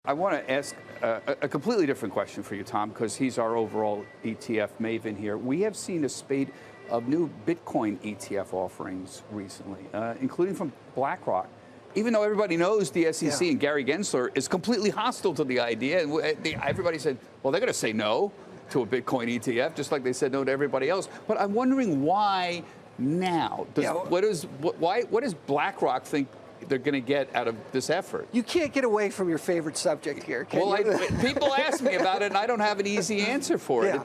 I want to ask a completely different question for you, Tom, because he's our overall ETF maven here. We have seen a spate of new Bitcoin ETF offerings recently, including from BlackRock. Even though everybody knows the SEC and Gary Gensler is completely hostile to the idea, and everybody said, well, they're going to say no to a Bitcoin ETF, just like they said no to everybody else. But I'm wondering why now? What does BlackRock think they're going to get out of this effort? You can't get away from your favorite subject here, can you? People ask me about it, and I don't have an easy answer for it.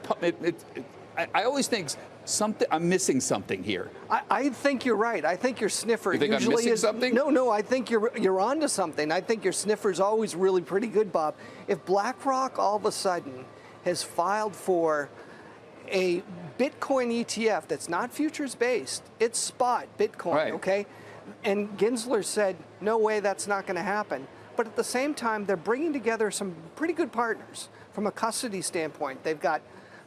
I always think I'm missing something here. I think you're right. I think your sniffer usually I'm missing something? No. I think you're onto something. I think your sniffer's always really pretty good, Bob. If BlackRock all of a sudden has filed for a Bitcoin ETF that's not futures based, it's spot Bitcoin, okay? And Gensler said, no way, that's not going to happen. But at the same time, they're bringing together some pretty good partners from a custody standpoint. They've got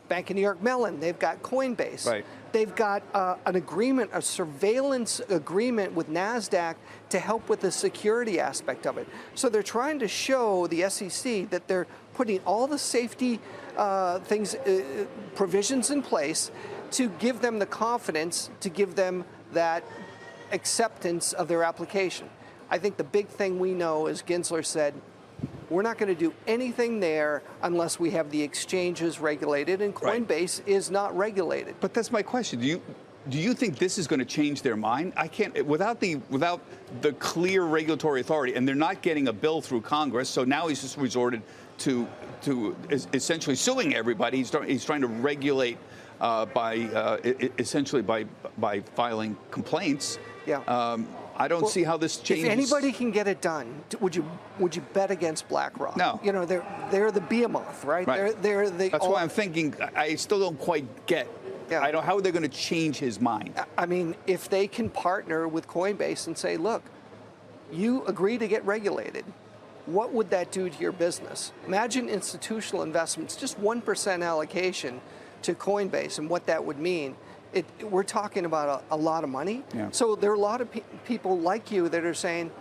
Bank of New York Mellon. They've got Coinbase. They've got an agreement, a surveillance agreement with NASDAQ to help with the security aspect of it. So they're trying to show the SEC that they're putting all the safety provisions in place to give them the confidence, to give them that acceptance of their application. I think the big thing we know, as Gensler said, we're not going to do anything there unless we have the exchanges regulated, and Coinbase is not regulated. But that's my question. Do you think this is going to change their mind? I can't without the clear regulatory authority, and they're not getting a bill through Congress. So now he's just resorted to essentially suing everybody. He's trying to regulate essentially by filing complaints. I don't see how this changes. If anybody can get it done, would you bet against BlackRock? No. You know, they're the behemoth, right? They're the. That's why I'm thinking. I still don't quite get. How are they going to change his mind? I mean, if they can partner with Coinbase and say, look, you agree to get regulated, what would that do to your business? Imagine institutional investments, just 1% allocation to Coinbase, and what that would mean. We're talking about a lot of money. So there are a lot of people like you that are saying,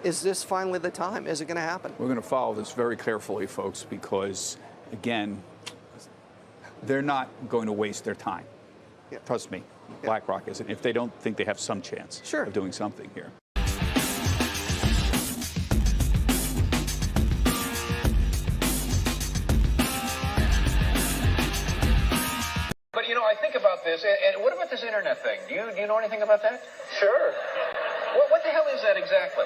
is this finally the time? Is it going to happen? We're going to follow this very carefully, folks, because, again, they're not going to waste their time. Trust me, BlackRock isn't, if they don't think they have some chance of doing something here. But, you know, I think about this, and what about this internet thing? Do you know anything about that? Sure. What the hell is that exactly?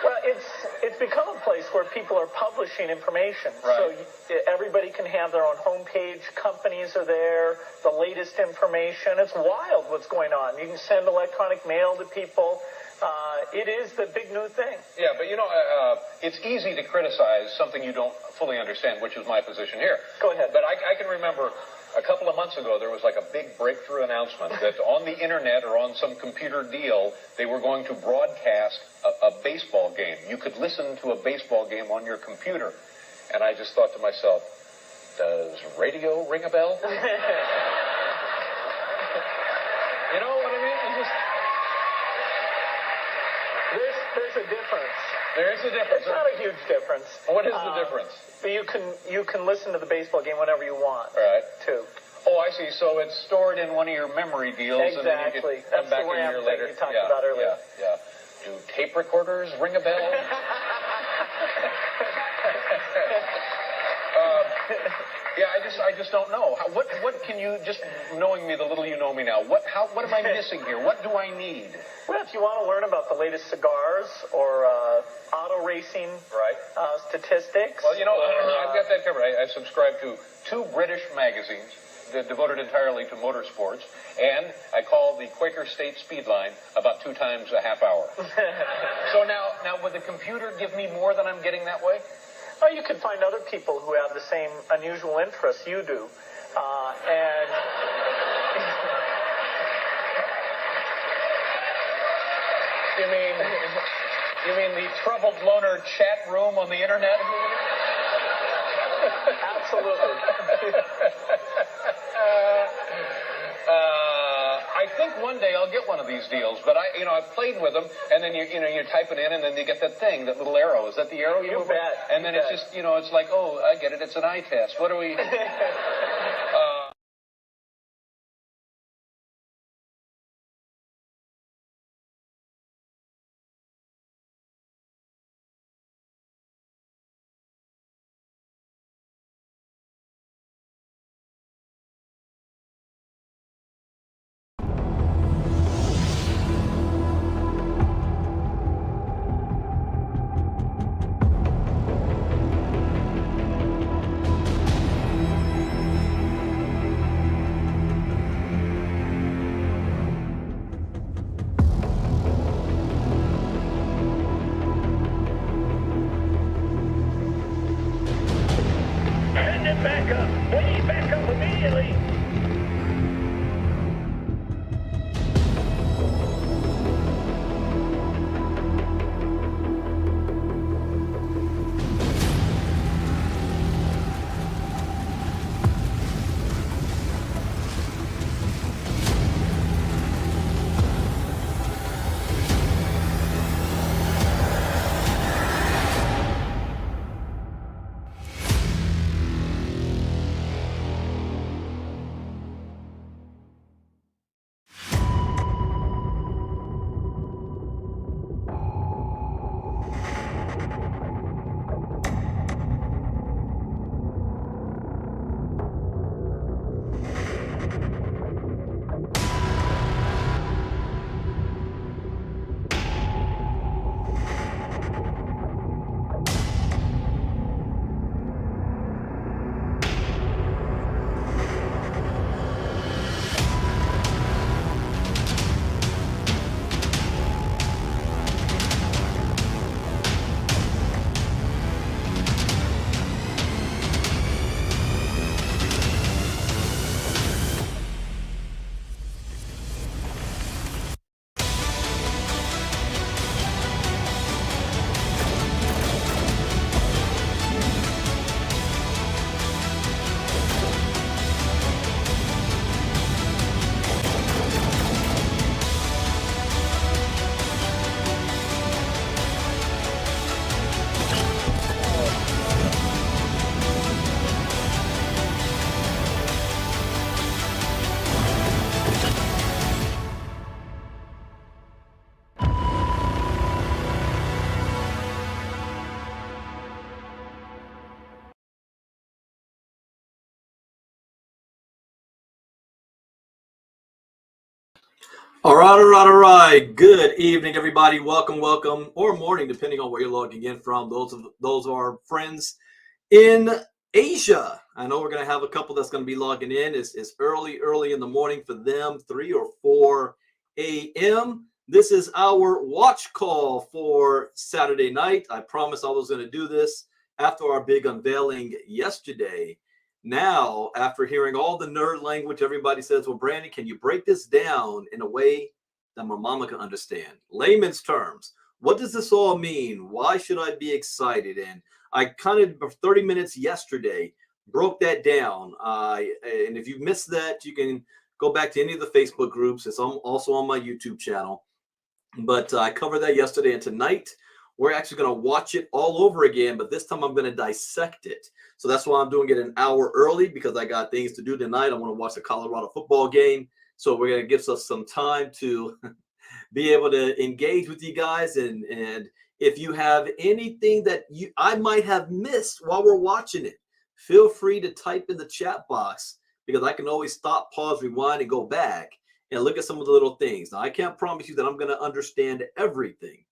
Well, it's become a place where people are publishing information. Right. So everybody can have their own homepage. Companies are there. The latest information. It's wild what's going on. You can send electronic mail to people. It is the big new thing. Yeah, but you know, it's easy to criticize something you don't fully understand, which is my position here. Go ahead. But I can remember a couple of months ago, there was like a big breakthrough announcement that on the internet or on some computer deal, they were going to broadcast a baseball game. You could listen to a baseball game on your computer. And I just thought to myself, does radio ring a bell? You know what I mean? There's a difference. There is a difference. It's not a huge difference. What is the difference? But you can listen to the baseball game whenever you want. Right. Too. Oh, I see. So it's stored in one of your memory deals, Exactly. and then you can come back a year later. You talked about earlier. Yeah. Do tape recorders ring a bell? I just don't know. What can you, just knowing me the little you know me now, what am I missing here? What do I need? Well, if you want to learn about the latest cigars or auto racing statistics. Well, you know, I've got that covered. I subscribe to 2 British magazines devoted entirely to motorsports, and I call the Quaker State Speedline about 2 times a half hour. So now, would the computer give me more than I'm getting that way? Or you could find other people who have the same unusual interests you do. And You mean the troubled loner chat room on the internet? Absolutely. I think one day I'll get one of these deals. But I've played with them, and then you type it in, and then you get that thing, that little arrow. Is that the arrow you bet. And then it's just, it's like, oh, I get it. It's an eye test. What do we? Send it back up. Way back up immediately. All right. Good evening, everybody. Welcome, or morning, depending on where you're logging in from. Those are our friends in Asia. I know we're going to have a couple that's going to be logging in. It's early in the morning for them, 3 or 4 a.m. This is our watch call for Saturday night. I promised I was going to do this after our big unveiling yesterday. Now, after hearing all the nerd language, everybody says, well, Brandon, can you break this down in a way that my mama can understand? Layman's terms. What does this all mean? Why should I be excited? And I kind of, 30 minutes yesterday, broke that down. And if you missed that, you can go back to any of the Facebook groups. It's also on my YouTube channel. But I covered that yesterday, and tonight we're actually going to watch it all over again, but this time I'm going to dissect it. So that's why I'm doing it an hour early, because I got things to do tonight. I want to watch the Colorado football game. So we're going to give us some time to be able to engage with you guys. And if you have anything that I might have missed while we're watching it, feel free to type in the chat box, because I can always stop, pause, rewind, and go back and look at some of the little things. Now, I can't promise you that I'm going to understand everything,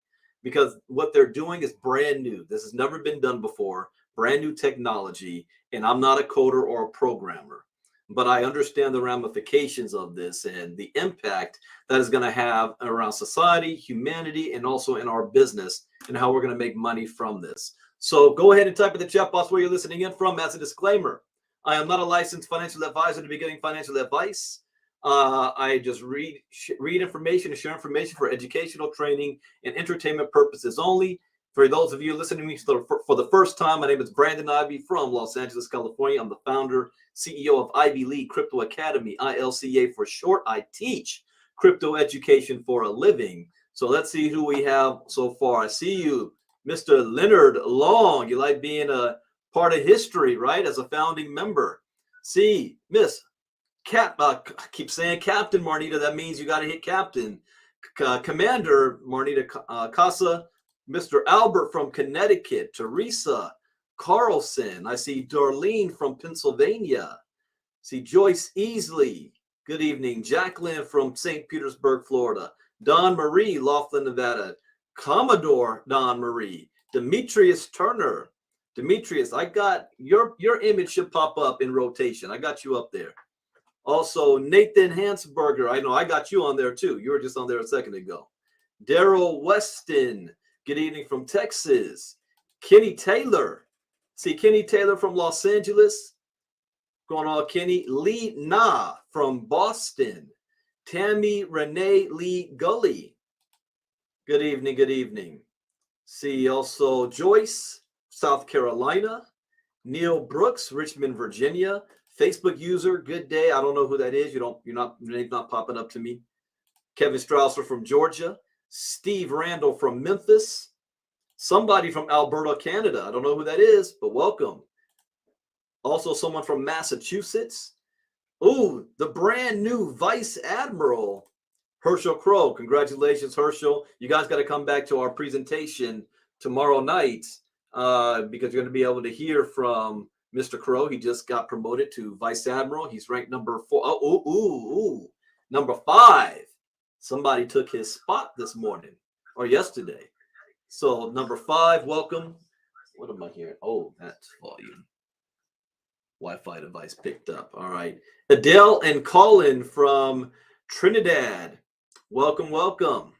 because what they're doing is brand new. This has never been done before, brand new technology, and I'm not a coder or a programmer. But I understand the ramifications of this and the impact that is going to have around society, humanity, and also in our business, and how we're going to make money from this. So go ahead and type in the chat box where you're listening in from. As a disclaimer, I am not a licensed financial advisor to be getting financial advice. I just read information and share information for educational, training, and entertainment purposes only. For those of you listening to me for the first time, my name is Brandon Ivey from Los Angeles, California. I'm the founder, CEO of Ivy League Crypto Academy, ILCA for short. I teach crypto education for a living. So let's see who we have so far. I see you, Mr. Leonard Long. You like being a part of history, right? As a founding member. See, Miss I keep saying Captain Marnita. That means you got to hit Captain. Commander Marnita Casa, Mr. Albert from Connecticut, Teresa Carlson. I see Darlene from Pennsylvania. See Joyce Easley. Good evening. Jacqueline from St. Petersburg, Florida. Don Marie, Laughlin, Nevada. Commodore Don Marie. Demetrius Turner. Demetrius, I got your image should pop up in rotation. I got you up there. Also, Nathan Hansberger. I know I got you on there too. You were just on there a second ago. Daryl Weston. Good evening from Texas. Kenny Taylor. See Kenny Taylor from Los Angeles. Going on, Kenny. Lee Na from Boston. Tammy Renee Lee Gully. Good evening, good evening. See also Joyce, South Carolina. Neil Brooks, Richmond, Virginia. Facebook user, good day. I don't know who that is. Your name's not popping up to me. Kevin Strausser from Georgia. Steve Randall from Memphis. Somebody from Alberta, Canada. I don't know who that is, but welcome. Also someone from Massachusetts. Ooh, the brand new Vice Admiral, Herschel Crow. Congratulations, Herschel. You guys got to come back to our presentation tomorrow night because you're going to be able to hear from Mr. Crow. He just got promoted to Vice Admiral. He's ranked number 4. Oh, number 5. Somebody took his spot this morning or yesterday. So number 5, welcome. What am I hearing? Oh, that's volume. Wi-Fi device picked up. All right. Adele and Colin from Trinidad. Welcome, welcome.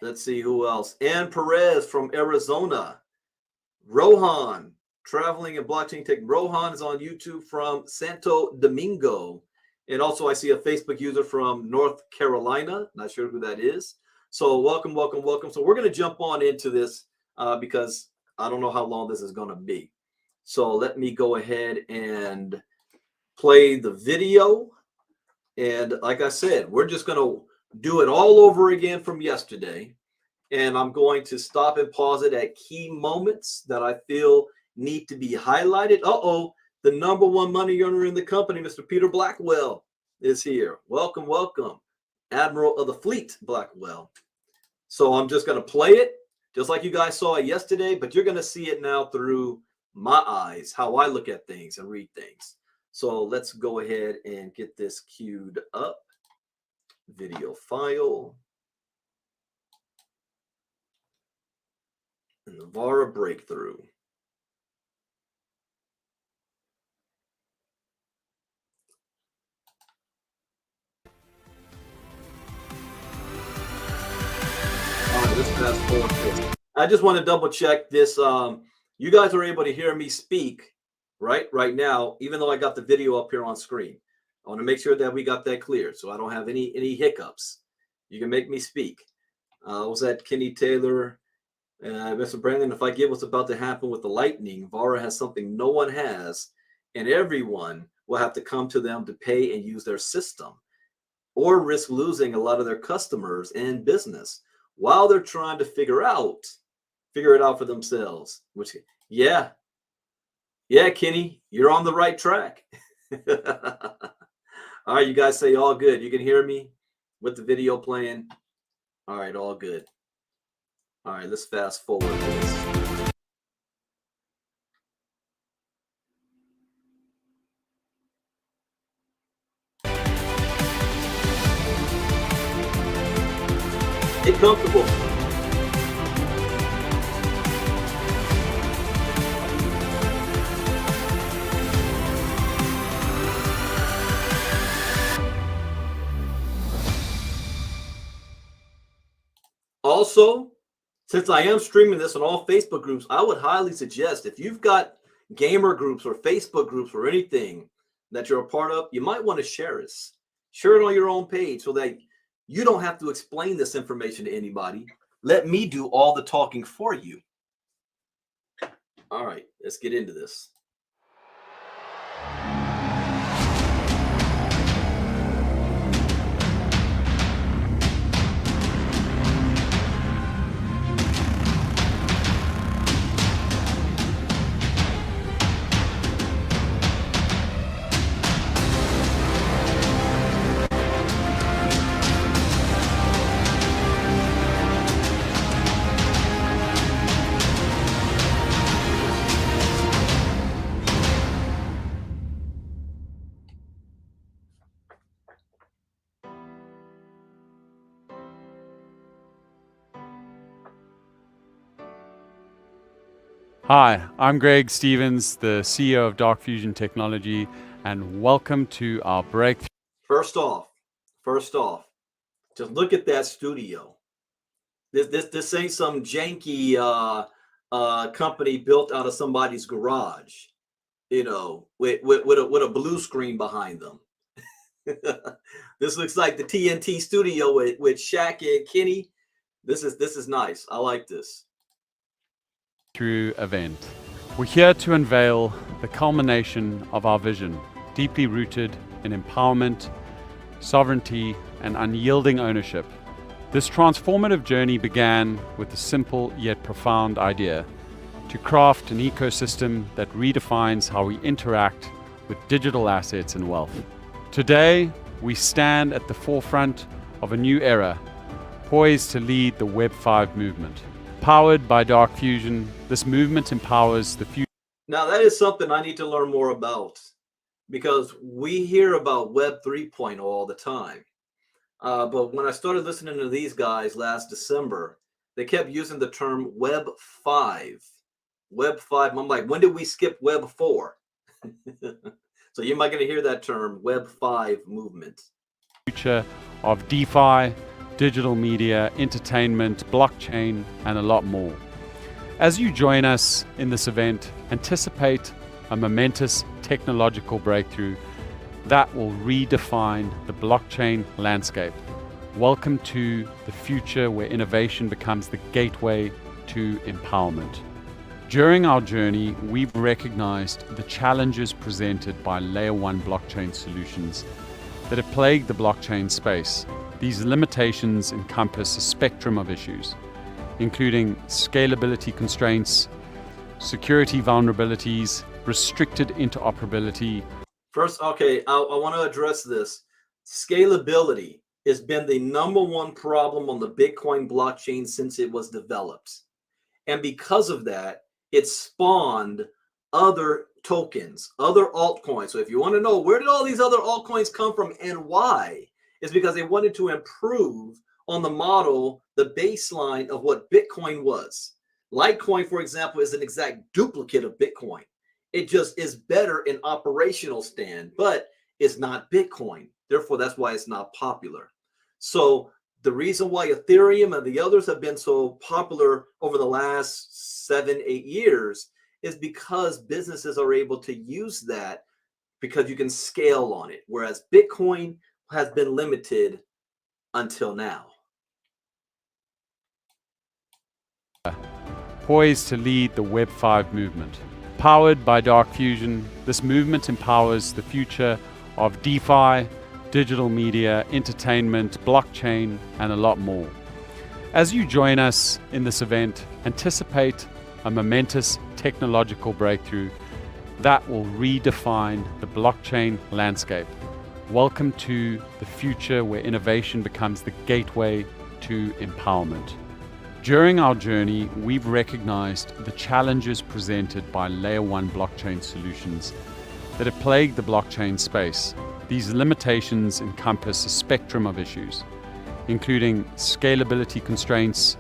Let's see who else. Ann Perez from Arizona. Rohan, traveling in blockchain tech. Rohan is on YouTube from Santo Domingo. And also I see a Facebook user from North Carolina. Not sure who that is. So welcome, welcome, welcome. So we're going to jump on into this because I don't know how long this is going to be. So let me go ahead and play the video. And like I said, we're just going to do it all over again from yesterday. And I'm going to stop and pause it at key moments that I feel need to be highlighted. The number 1 money earner in the company, Mr. Peter Blackwell, is here. Welcome, welcome. Admiral of the Fleet, Blackwell. So I'm just going to play it just like you guys saw it yesterday, but you're going to see it now through my eyes, how I look at things and read things. So let's go ahead and get this queued up. Video file. And the Vara Breakthrough. Let's fast forward this. I just want to double check this. You guys are able to hear me speak right now, even though I got the video up here on screen. I want to make sure that we got that clear so I don't have any hiccups. You can make me speak. Was that Kenny Taylor? Mr. Brandon, if I get what's about to happen with the Lightning, Vara has something no one has, and everyone will have to come to them to pay and use their system or risk losing a lot of their customers and business while they're trying to figure it out for themselves. Which, yeah, Kenny, you're on the right track. All right, you guys say all good. You can hear me with the video playing. All right, all good. All right, let's fast forward to this. Get comfortable. Also, since I am streaming this on all Facebook groups, I would highly suggest if you've got gamer groups or Facebook groups or anything that you're a part of, you might want to share it. Share it on your own page so that you don't have to explain this information to anybody. Let me do all the talking for you. All right, let's get into this. Hi, I'm Greg Stevens, the CEO of Dark Fusion Technology, and welcome to our breakthrough. First off, just look at that studio. This ain't some janky company built out of somebody's garage, you know, with a blue screen behind them. This looks like the TNT studio with Shaq and Kenny. This is nice. I like this. Event. We're here to unveil the culmination of our vision, deeply rooted in empowerment, sovereignty, and unyielding ownership. This transformative journey began with a simple yet profound idea: to craft an ecosystem that redefines how we interact with digital assets and wealth. Today, we stand at the forefront of a new era, poised to lead the Web 5 movement. Powered by Dark Fusion, this movement empowers the future. Now, that is something I need to learn more about, because we hear about Web 3.0 all the time. But when I started listening to these guys last December, they kept using the term Web 5. Web 5. I'm like, when did we skip Web 4? So you might going to hear that term, Web 5 movement. Future of DeFi, digital media, entertainment, blockchain, and a lot more. As you join us in this event, anticipate a momentous technological breakthrough that will redefine the blockchain landscape. Welcome to the future where innovation becomes the gateway to empowerment. During our journey, we've recognized the challenges presented by Layer 1 blockchain solutions that have plagued the blockchain space. These limitations encompass a spectrum of issues, including scalability constraints, security vulnerabilities, restricted interoperability. First, okay, I want to address this. Scalability has been the number one problem on the Bitcoin blockchain since it was developed. And because of that, it spawned other tokens, other altcoins. So if you want to know where did all these other altcoins come from and why, it's because they wanted to improve on the model, the baseline of what Bitcoin was. Litecoin, for example, is an exact duplicate of Bitcoin. It just is better in operational stand, but it's not Bitcoin. Therefore, that's why it's not popular. So the reason why Ethereum and the others have been so popular over the last 7-8 years is because businesses are able to use that because you can scale on it, whereas Bitcoin has been limited until now. Poised to lead the Web 5 movement. Powered by Dark Fusion, this movement empowers the future of DeFi, digital media, entertainment, blockchain, and a lot more. As you join us in this event, anticipate a momentous technological breakthrough that will redefine the blockchain landscape. Welcome to the future where innovation becomes the gateway to empowerment. During our journey, we've recognized the challenges presented by Layer 1 blockchain solutions that have plagued the blockchain space. These limitations encompass a spectrum of issues, including scalability constraints,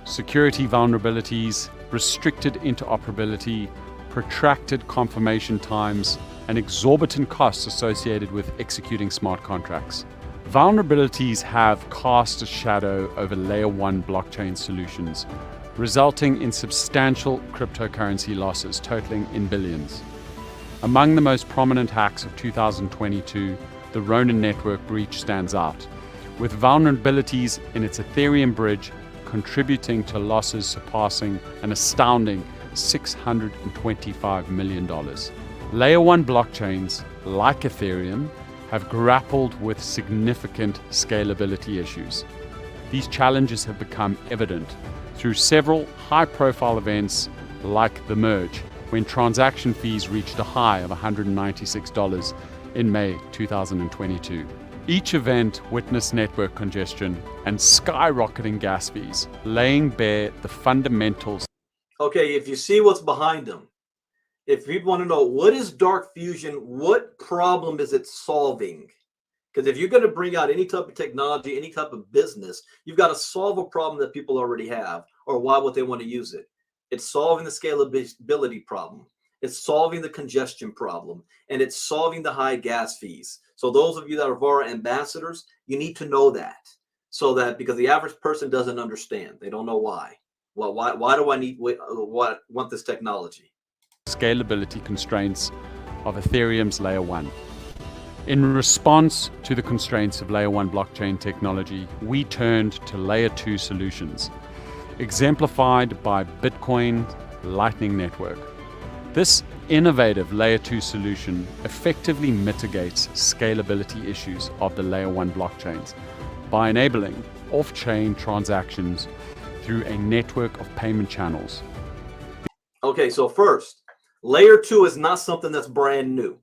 security vulnerabilities, restricted interoperability, protracted confirmation times, and exorbitant costs associated with executing smart contracts. Vulnerabilities have cast a shadow over Layer 1 blockchain solutions, resulting in substantial cryptocurrency losses totaling in billions. Among the most prominent hacks of 2022, the Ronin network breach stands out, with vulnerabilities in its Ethereum bridge contributing to losses surpassing an astounding $625 million. Layer 1 blockchains, like Ethereum, have grappled with significant scalability issues. These challenges have become evident through several high-profile events like the merge, when transaction fees reached a high of $196 in May 2022. Each event witnessed network congestion and skyrocketing gas fees, laying bare the fundamentals. Okay, if you see what's behind them, if you want to know what is Dark Fusion, what problem is it solving? Because if you're going to bring out any type of technology, any type of business, you've got to solve a problem that people already have, or why would they want to use it? It's solving the scalability problem. It's solving the congestion problem, and it's solving the high gas fees. So those of you that are Vara ambassadors, you need to know that, so that because the average person doesn't understand, they don't know why. Well, why do I want this technology? Scalability constraints of Ethereum's Layer 1. In response to the constraints of Layer 1 blockchain technology, we turned to Layer 2 solutions, exemplified by Bitcoin Lightning Network. This innovative Layer 2 solution effectively mitigates scalability issues of the Layer 1 blockchains by enabling off-chain transactions through a network of payment channels. Okay, so first, Layer 2 is not something that's brand new.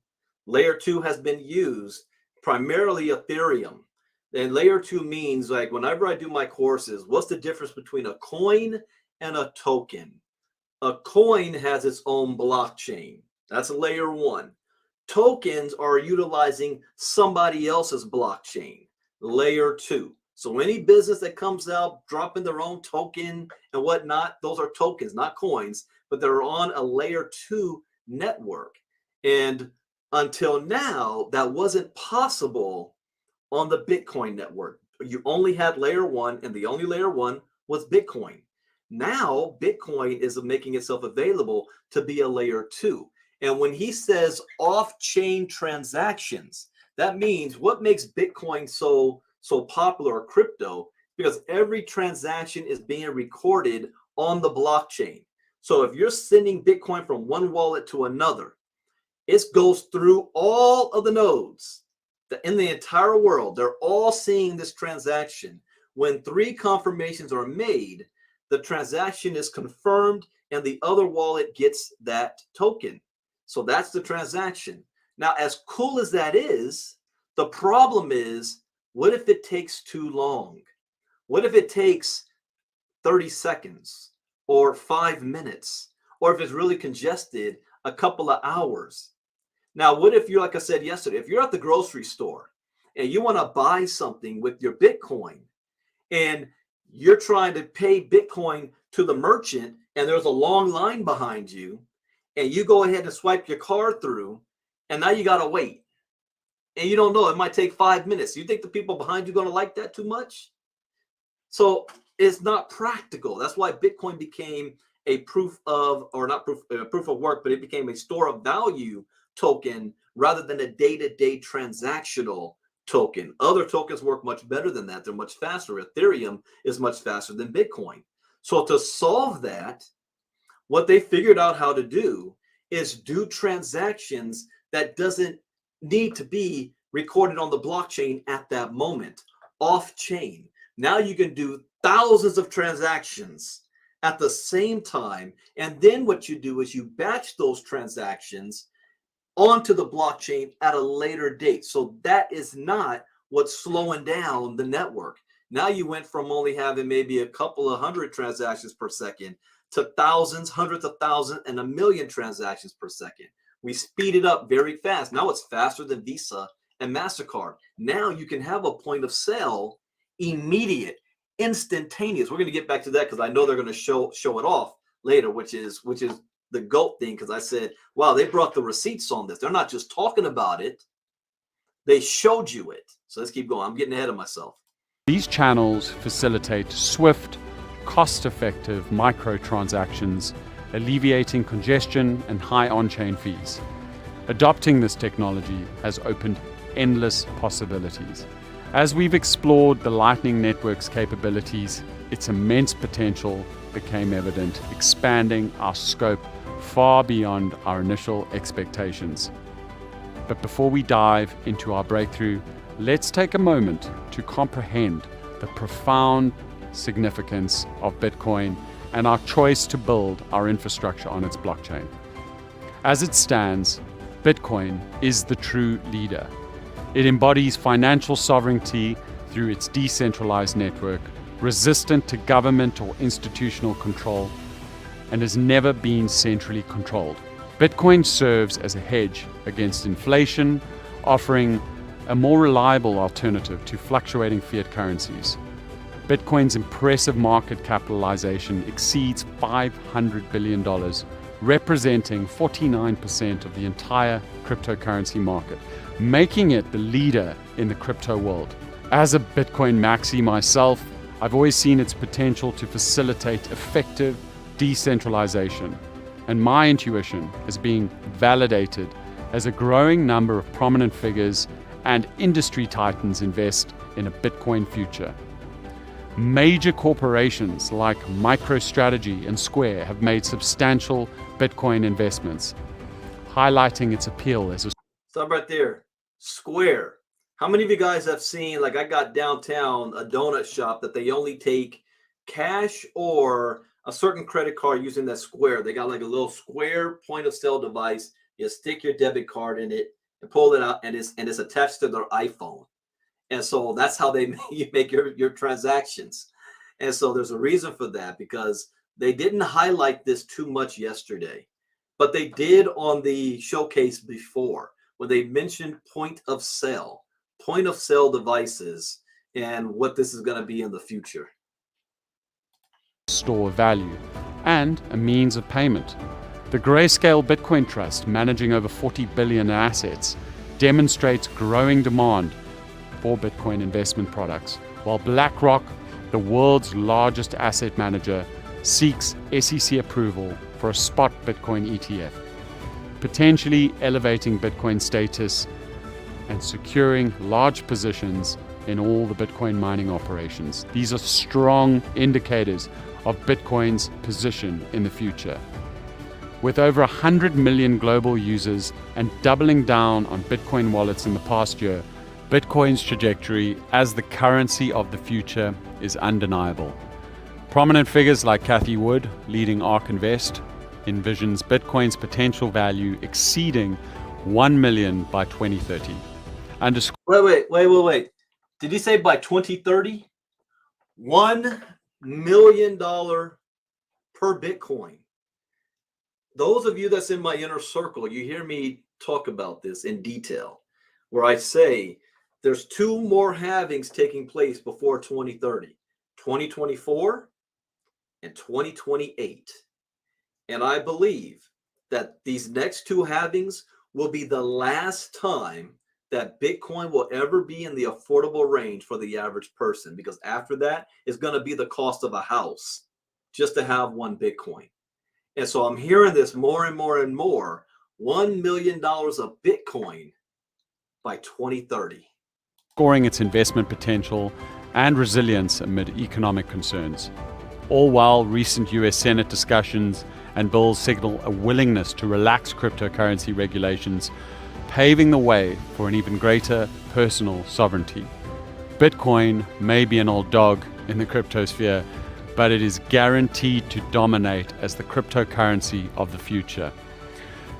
Layer 2 has been used primarily Ethereum. And Layer 2 means, like, whenever I do my courses, what's the difference between a coin and a token? A coin has its own blockchain. That's Layer 1. Tokens are utilizing somebody else's blockchain, Layer 2. So any business that comes out dropping their own token and whatnot, those are tokens, not coins, but they're on a Layer 2 network. And until now, that wasn't possible on the Bitcoin network. You only had Layer 1, and the only Layer 1 was Bitcoin. Now, Bitcoin is making itself available to be a Layer 2. And when he says off-chain transactions, that means what makes Bitcoin so popular, or crypto, because every transaction is being recorded on the blockchain. So if you're sending Bitcoin from one wallet to another, it goes through all of the nodes in the entire world. They're all seeing this transaction. When 3 confirmations are made, the transaction is confirmed and the other wallet gets that token. So that's the transaction. Now, as cool as that is, the problem is, what if it takes too long? What if it takes 30 seconds or 5 minutes? Or if it's really congested, a couple of hours? Now, what if you're, like I said yesterday, if you're at the grocery store and you want to buy something with your Bitcoin and you're trying to pay Bitcoin to the merchant and there's a long line behind you, and you go ahead and swipe your card through, and now you got to wait. And you don't know, it might take 5 minutes. You think the people behind you are going to like that too much? So it's not practical. That's why Bitcoin became a proof of work, but it became a store of value token rather than a day-to-day transactional token. Other tokens work much better than that. They're much faster. Ethereum is much faster than Bitcoin. So to solve that, what they figured out how to do is do transactions that doesn't need to be recorded on the blockchain at that moment, off-chain. Now you can do thousands of transactions at the same time, and then what you do is you batch those transactions onto the blockchain at a later date. So that is not what's slowing down the network. Now you went from only having maybe a couple of 100 transactions per second to thousands, hundreds of thousands, and 1 million transactions per second. We speed it up very fast. Now it's faster than Visa and MasterCard. Now you can have a point of sale immediate, instantaneous. We're going to get back to that because I know they're going to show it off later, which is the GOAT thing, because I said, wow, they brought the receipts on this. They're not just talking about it. They showed you it. So let's keep going. I'm getting ahead of myself. These channels facilitate swift, cost-effective microtransactions, alleviating congestion and high on-chain fees. Adopting this technology has opened endless possibilities. As we've explored the Lightning Network's capabilities, its immense potential became evident, expanding our scope far beyond our initial expectations. But before we dive into our breakthrough, let's take a moment to comprehend the profound significance of Bitcoin and our choice to build our infrastructure on its blockchain. As it stands, Bitcoin is the true leader. It embodies financial sovereignty through its decentralized network, resistant to government or institutional control, and has never been centrally controlled. Bitcoin serves as a hedge against inflation, offering a more reliable alternative to fluctuating fiat currencies. Bitcoin's impressive market capitalization exceeds $500 billion, representing 49% of the entire cryptocurrency market, making it the leader in the crypto world. As a Bitcoin maxi myself, I've always seen its potential to facilitate effective decentralization, and my intuition is being validated as a growing number of prominent figures and industry titans invest in a Bitcoin future. Major corporations like MicroStrategy and Square have made substantial Bitcoin investments, highlighting its appeal as a... Stop right there. Square. How many of you guys have seen, like I got downtown, a donut shop that they only take cash or a certain credit card using that Square. They got like a little Square point of sale device. You stick your debit card in it and pull it out, and it's attached to their iPhone. And so that's how you make your transactions. And so there's a reason for that, because they didn't highlight this too much yesterday, but they did on the showcase before when they mentioned point of sale devices and what this is going to be in the future. Store of value and a means of payment. The Grayscale Bitcoin Trust, managing over 40 billion in assets, demonstrates growing demand for Bitcoin investment products, while BlackRock, the world's largest asset manager, seeks SEC approval for a spot Bitcoin ETF, potentially elevating Bitcoin status and securing large positions in all the Bitcoin mining operations. These are strong indicators of Bitcoin's position in the future. With over 100 million global users and doubling down on Bitcoin wallets in the past year, Bitcoin's trajectory as the currency of the future is undeniable. Prominent figures like Cathie Wood, leading ARK Invest, envisions Bitcoin's potential value exceeding 1 million by 2030. Wait. Did you say by 2030? $1 million per Bitcoin. Those of you that's in my inner circle, you hear me talk about this in detail, where I say there's two more halvings taking place before 2030, 2024 and 2028. And I believe that these next two halvings will be the last time that Bitcoin will ever be in the affordable range for the average person, because after that, it's going to be the cost of a house just to have one Bitcoin. And so I'm hearing this more and more and more, $1 million of Bitcoin by 2030. Scoring its investment potential and resilience amid economic concerns. All while recent US Senate discussions and bills signal a willingness to relax cryptocurrency regulations, paving the way for an even greater personal sovereignty. Bitcoin may be an old dog in the cryptosphere, but it is guaranteed to dominate as the cryptocurrency of the future.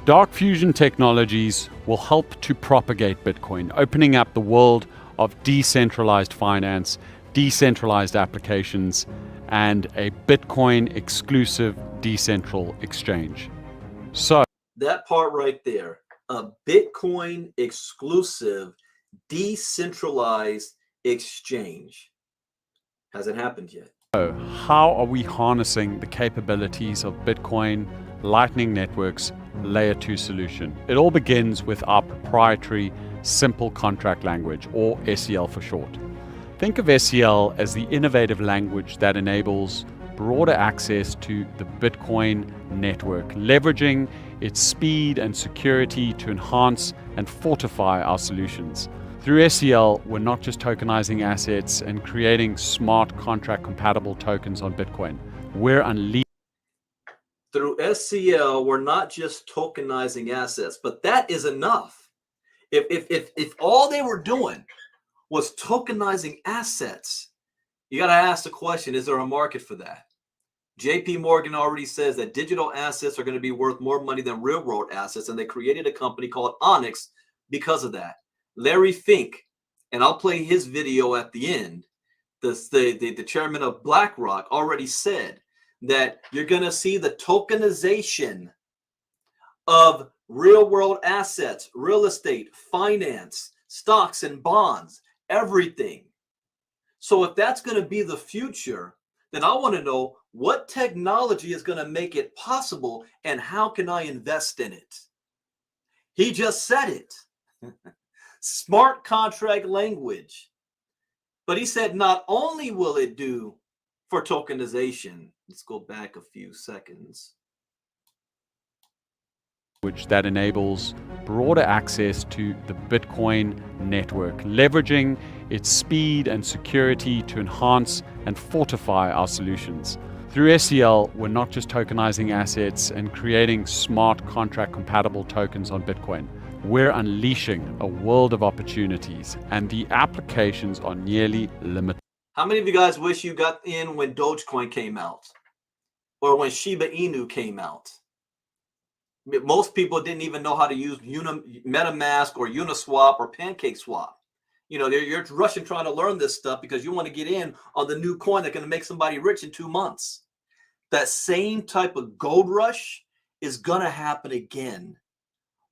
Dark fusion technologies will help to propagate Bitcoin, opening up the world of decentralized finance, decentralized applications, and a Bitcoin exclusive decentral exchange. So that part right there, a Bitcoin exclusive decentralized exchange. Hasn't happened yet. So how are we harnessing the capabilities of Bitcoin Lightning Network's Layer 2 solution? It all begins with our proprietary Simple Contract Language, or SCL for short. Think of SCL as the innovative language that enables broader access to the Bitcoin network, leveraging its speed and security to enhance and fortify our solutions. Through SCL, we're not just tokenizing assets and creating smart contract compatible tokens on Bitcoin. We're unleashing. Through SCL, we're not just tokenizing assets, but that is enough. If all they were doing was tokenizing assets, you got to ask the question, is there a market for that? JP Morgan already says that digital assets are going to be worth more money than real world assets, and they created a company called Onyx because of that. Larry Fink, and I'll play his video at the end, the chairman of BlackRock already said that you're going to see the tokenization of real world assets, real estate, finance, stocks and bonds, everything. So if that's going to be the future, then I want to know what technology is going to make it possible and how can I invest in it? He just said it. Smart contract language. But he said not only will it do for tokenization, let's go back a few seconds. Which that enables broader access to the Bitcoin network, leveraging its speed and security to enhance and fortify our solutions. Through SEL, we're not just tokenizing assets and creating smart contract compatible tokens on Bitcoin. We're unleashing a world of opportunities, and the applications are nearly limitless. How many of you guys wish you got in when Dogecoin came out or when Shiba Inu came out? Most people didn't even know how to use MetaMask or Uniswap or PancakeSwap. You know, you're rushing trying to learn this stuff because you want to get in on the new coin that's going to make somebody rich in 2 months. That same type of gold rush is going to happen again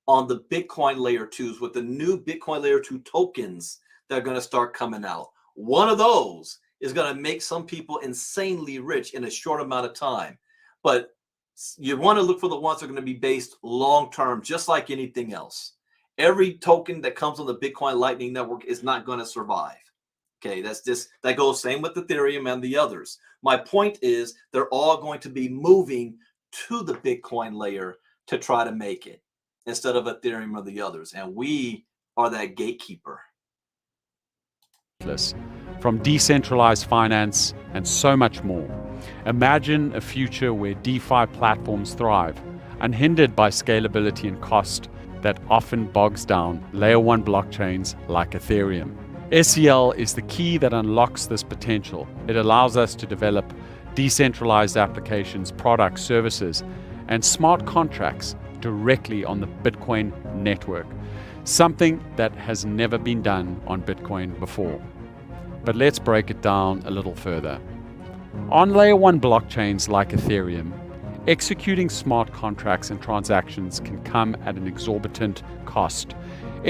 on the Bitcoin layer 2s with the new Bitcoin layer 2 tokens that are going to start coming out. One of those is going to make some people insanely rich in a short amount of time. But you want to look for the ones that are going to be based long-term, just like anything else. Every token that comes on the Bitcoin Lightning Network is not going to survive. Okay, that goes same with Ethereum and the others. My point is they're all going to be moving to the Bitcoin layer to try to make it instead of Ethereum or the others. And we are that gatekeeper. From decentralized finance and so much more. Imagine a future where DeFi platforms thrive, unhindered by scalability and cost that often bogs down layer 1 blockchains like Ethereum. SEL is the key that unlocks this potential. It allows us to develop decentralized applications, products, services, and smart contracts directly on the Bitcoin network, something that has never been done on Bitcoin before. But let's break it down a little further. On layer 1 blockchains like Ethereum, executing smart contracts and transactions can come at an exorbitant cost.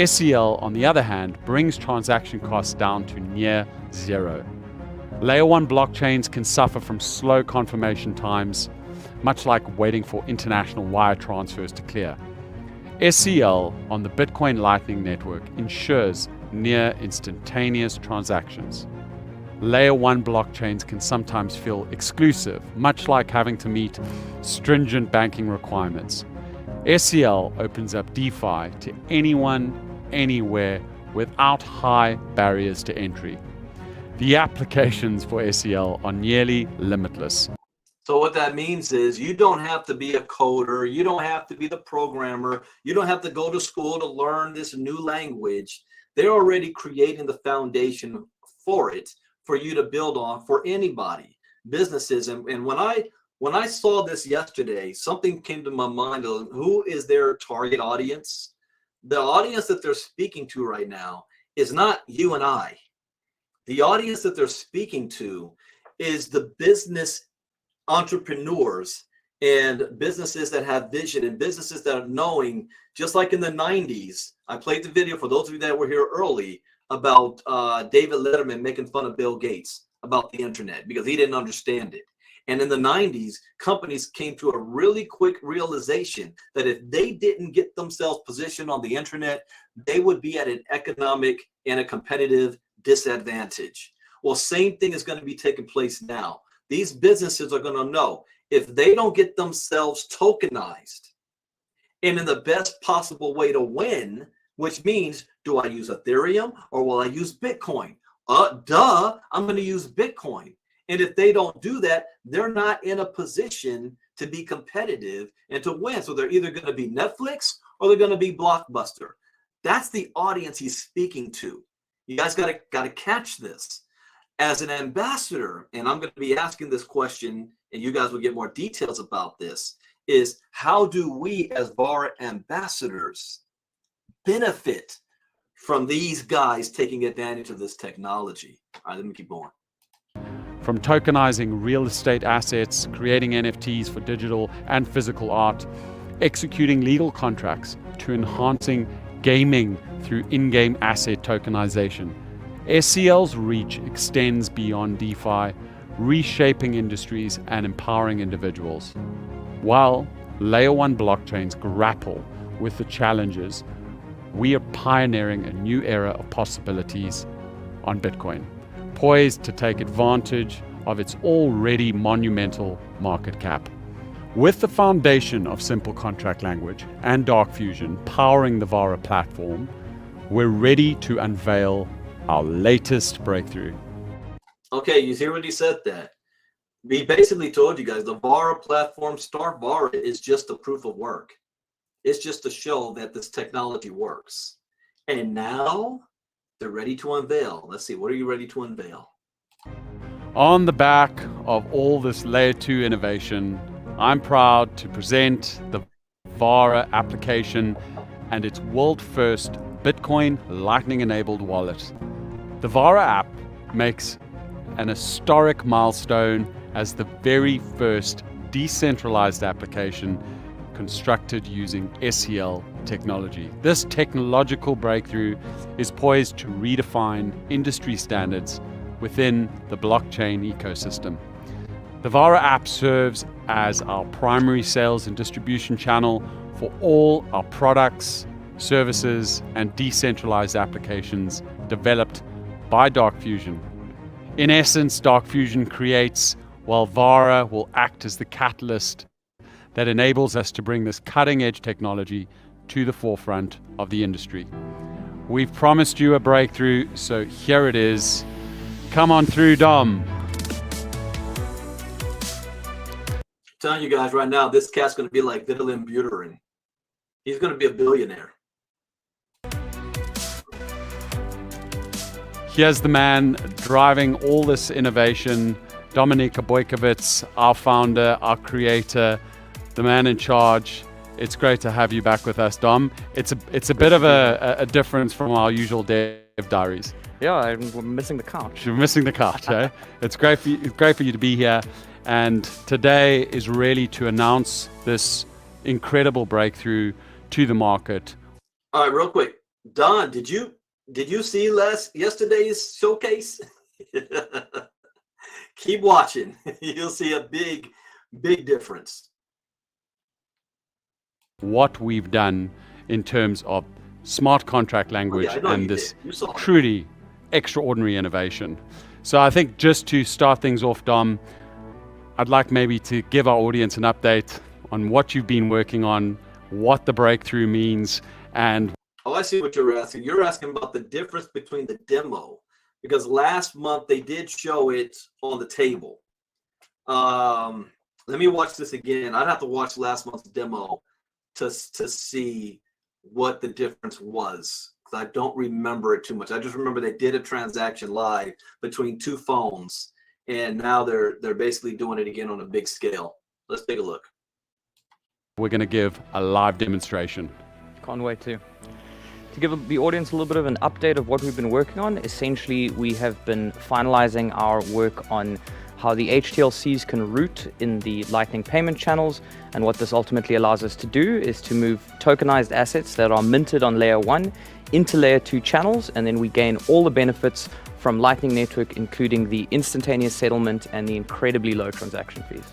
SEL, on the other hand, brings transaction costs down to near zero. Layer 1 blockchains can suffer from slow confirmation times, much like waiting for international wire transfers to clear. SEL on the Bitcoin Lightning Network ensures near instantaneous transactions. Layer 1 blockchains can sometimes feel exclusive, much like having to meet stringent banking requirements. SEL opens up DeFi to anyone, anywhere, without high barriers to entry. The applications for SEL are nearly limitless. So what that means is you don't have to be a coder, you don't have to be the programmer, you don't have to go to school to learn this new language. They're already creating the foundation for it, for you to build on, for anybody, businesses. And when I saw this yesterday, something came to my mind of who is their target audience. The audience that they're speaking to right now is not you and I. The audience that they're speaking to is the business entrepreneurs and businesses that have vision and businesses that are knowing, just like in the 90s. I played the video for those of you that were here early about David Letterman making fun of Bill Gates about the internet because he didn't understand it. And in the 90s, companies came to a really quick realization that if they didn't get themselves positioned on the internet, they would be at an economic and a competitive disadvantage. Well, same thing is going to be taking place now. These businesses are going to know if they don't get themselves tokenized and in the best possible way to win, which means, do I use Ethereum or will I use Bitcoin? I'm going to use Bitcoin. And if they don't do that, they're not in a position to be competitive and to win. So they're either going to be Netflix or they're going to be Blockbuster. That's the audience he's speaking to. You guys got to catch this. As an ambassador, and I'm going to be asking this question, and you guys will get more details about this, is how do we as Vara ambassadors benefit from these guys taking advantage of this technology? All right, let me keep going. From tokenizing real estate assets, creating NFTs for digital and physical art, executing legal contracts, to enhancing gaming through in-game asset tokenization, SCL's reach extends beyond DeFi, reshaping industries and empowering individuals. While Layer 1 blockchains grapple with the challenges, we are pioneering a new era of possibilities on Bitcoin, poised to take advantage of its already monumental market cap. With the foundation of simple contract language and Dark Fusion powering the Vara platform, we're ready to unveil our latest breakthrough. Okay, you hear what he said there? We basically told you guys the Vara platform, Start Vara, is just a proof of work. It's just to show that this technology works. And now they're ready to unveil. Let's see, what are you ready to unveil? On the back of all this Layer 2 innovation, I'm proud to present the Vara application and its world-first Bitcoin Lightning-enabled wallet. The Vara app makes an historic milestone as the very first decentralized application constructed using SCL technology. This technological breakthrough is poised to redefine industry standards within the blockchain ecosystem. The Vara app serves as our primary sales and distribution channel for all our products, services, and decentralized applications developed by Dark Fusion. In essence, Dark Fusion creates, while Vara will act as the catalyst that enables us to bring this cutting-edge technology to the forefront of the industry. We've promised you a breakthrough, so here it is. Come on through, Dom. I'm telling you guys right now, this cat's going to be like Vitamin Buterin. He's going to be a billionaire. Here's the man driving all this innovation, Dominika Bojkovic, our founder, our creator, the man in charge. It's great to have you back with us, Dom. It's a bit of a difference from our usual Dev Diaries. Yeah, I'm missing the couch. You're missing the couch, eh? It's great for you to be here. And today is really to announce this incredible breakthrough to the market. All right, real quick. Don, did you see yesterday's showcase? Keep watching. You'll see a big difference. What we've done in terms of smart contract language and this truly extraordinary innovation. So I think just to start things off, Dom, I'd like maybe to give our audience an update on what you've been working on, what the breakthrough means, and... Oh, I see what you're asking. You're asking about the difference between the demo, because last month they did show it on the table. Let me watch this again. I'd have to watch last month's demo to see what the difference was, because I don't remember it too much. I just remember they did a transaction live between two phones, and now they're basically doing it again on a big scale. Let's take a look. We're going to give a live demonstration. Can't wait to give the audience a little bit of an update of what we've been working on. Essentially, we have been finalizing our work on how the HTLCs can route in the Lightning payment channels, and what this ultimately allows us to do is to move tokenized assets that are minted on Layer 1 into Layer 2 channels, and then we gain all the benefits from Lightning Network, including the instantaneous settlement and the incredibly low transaction fees.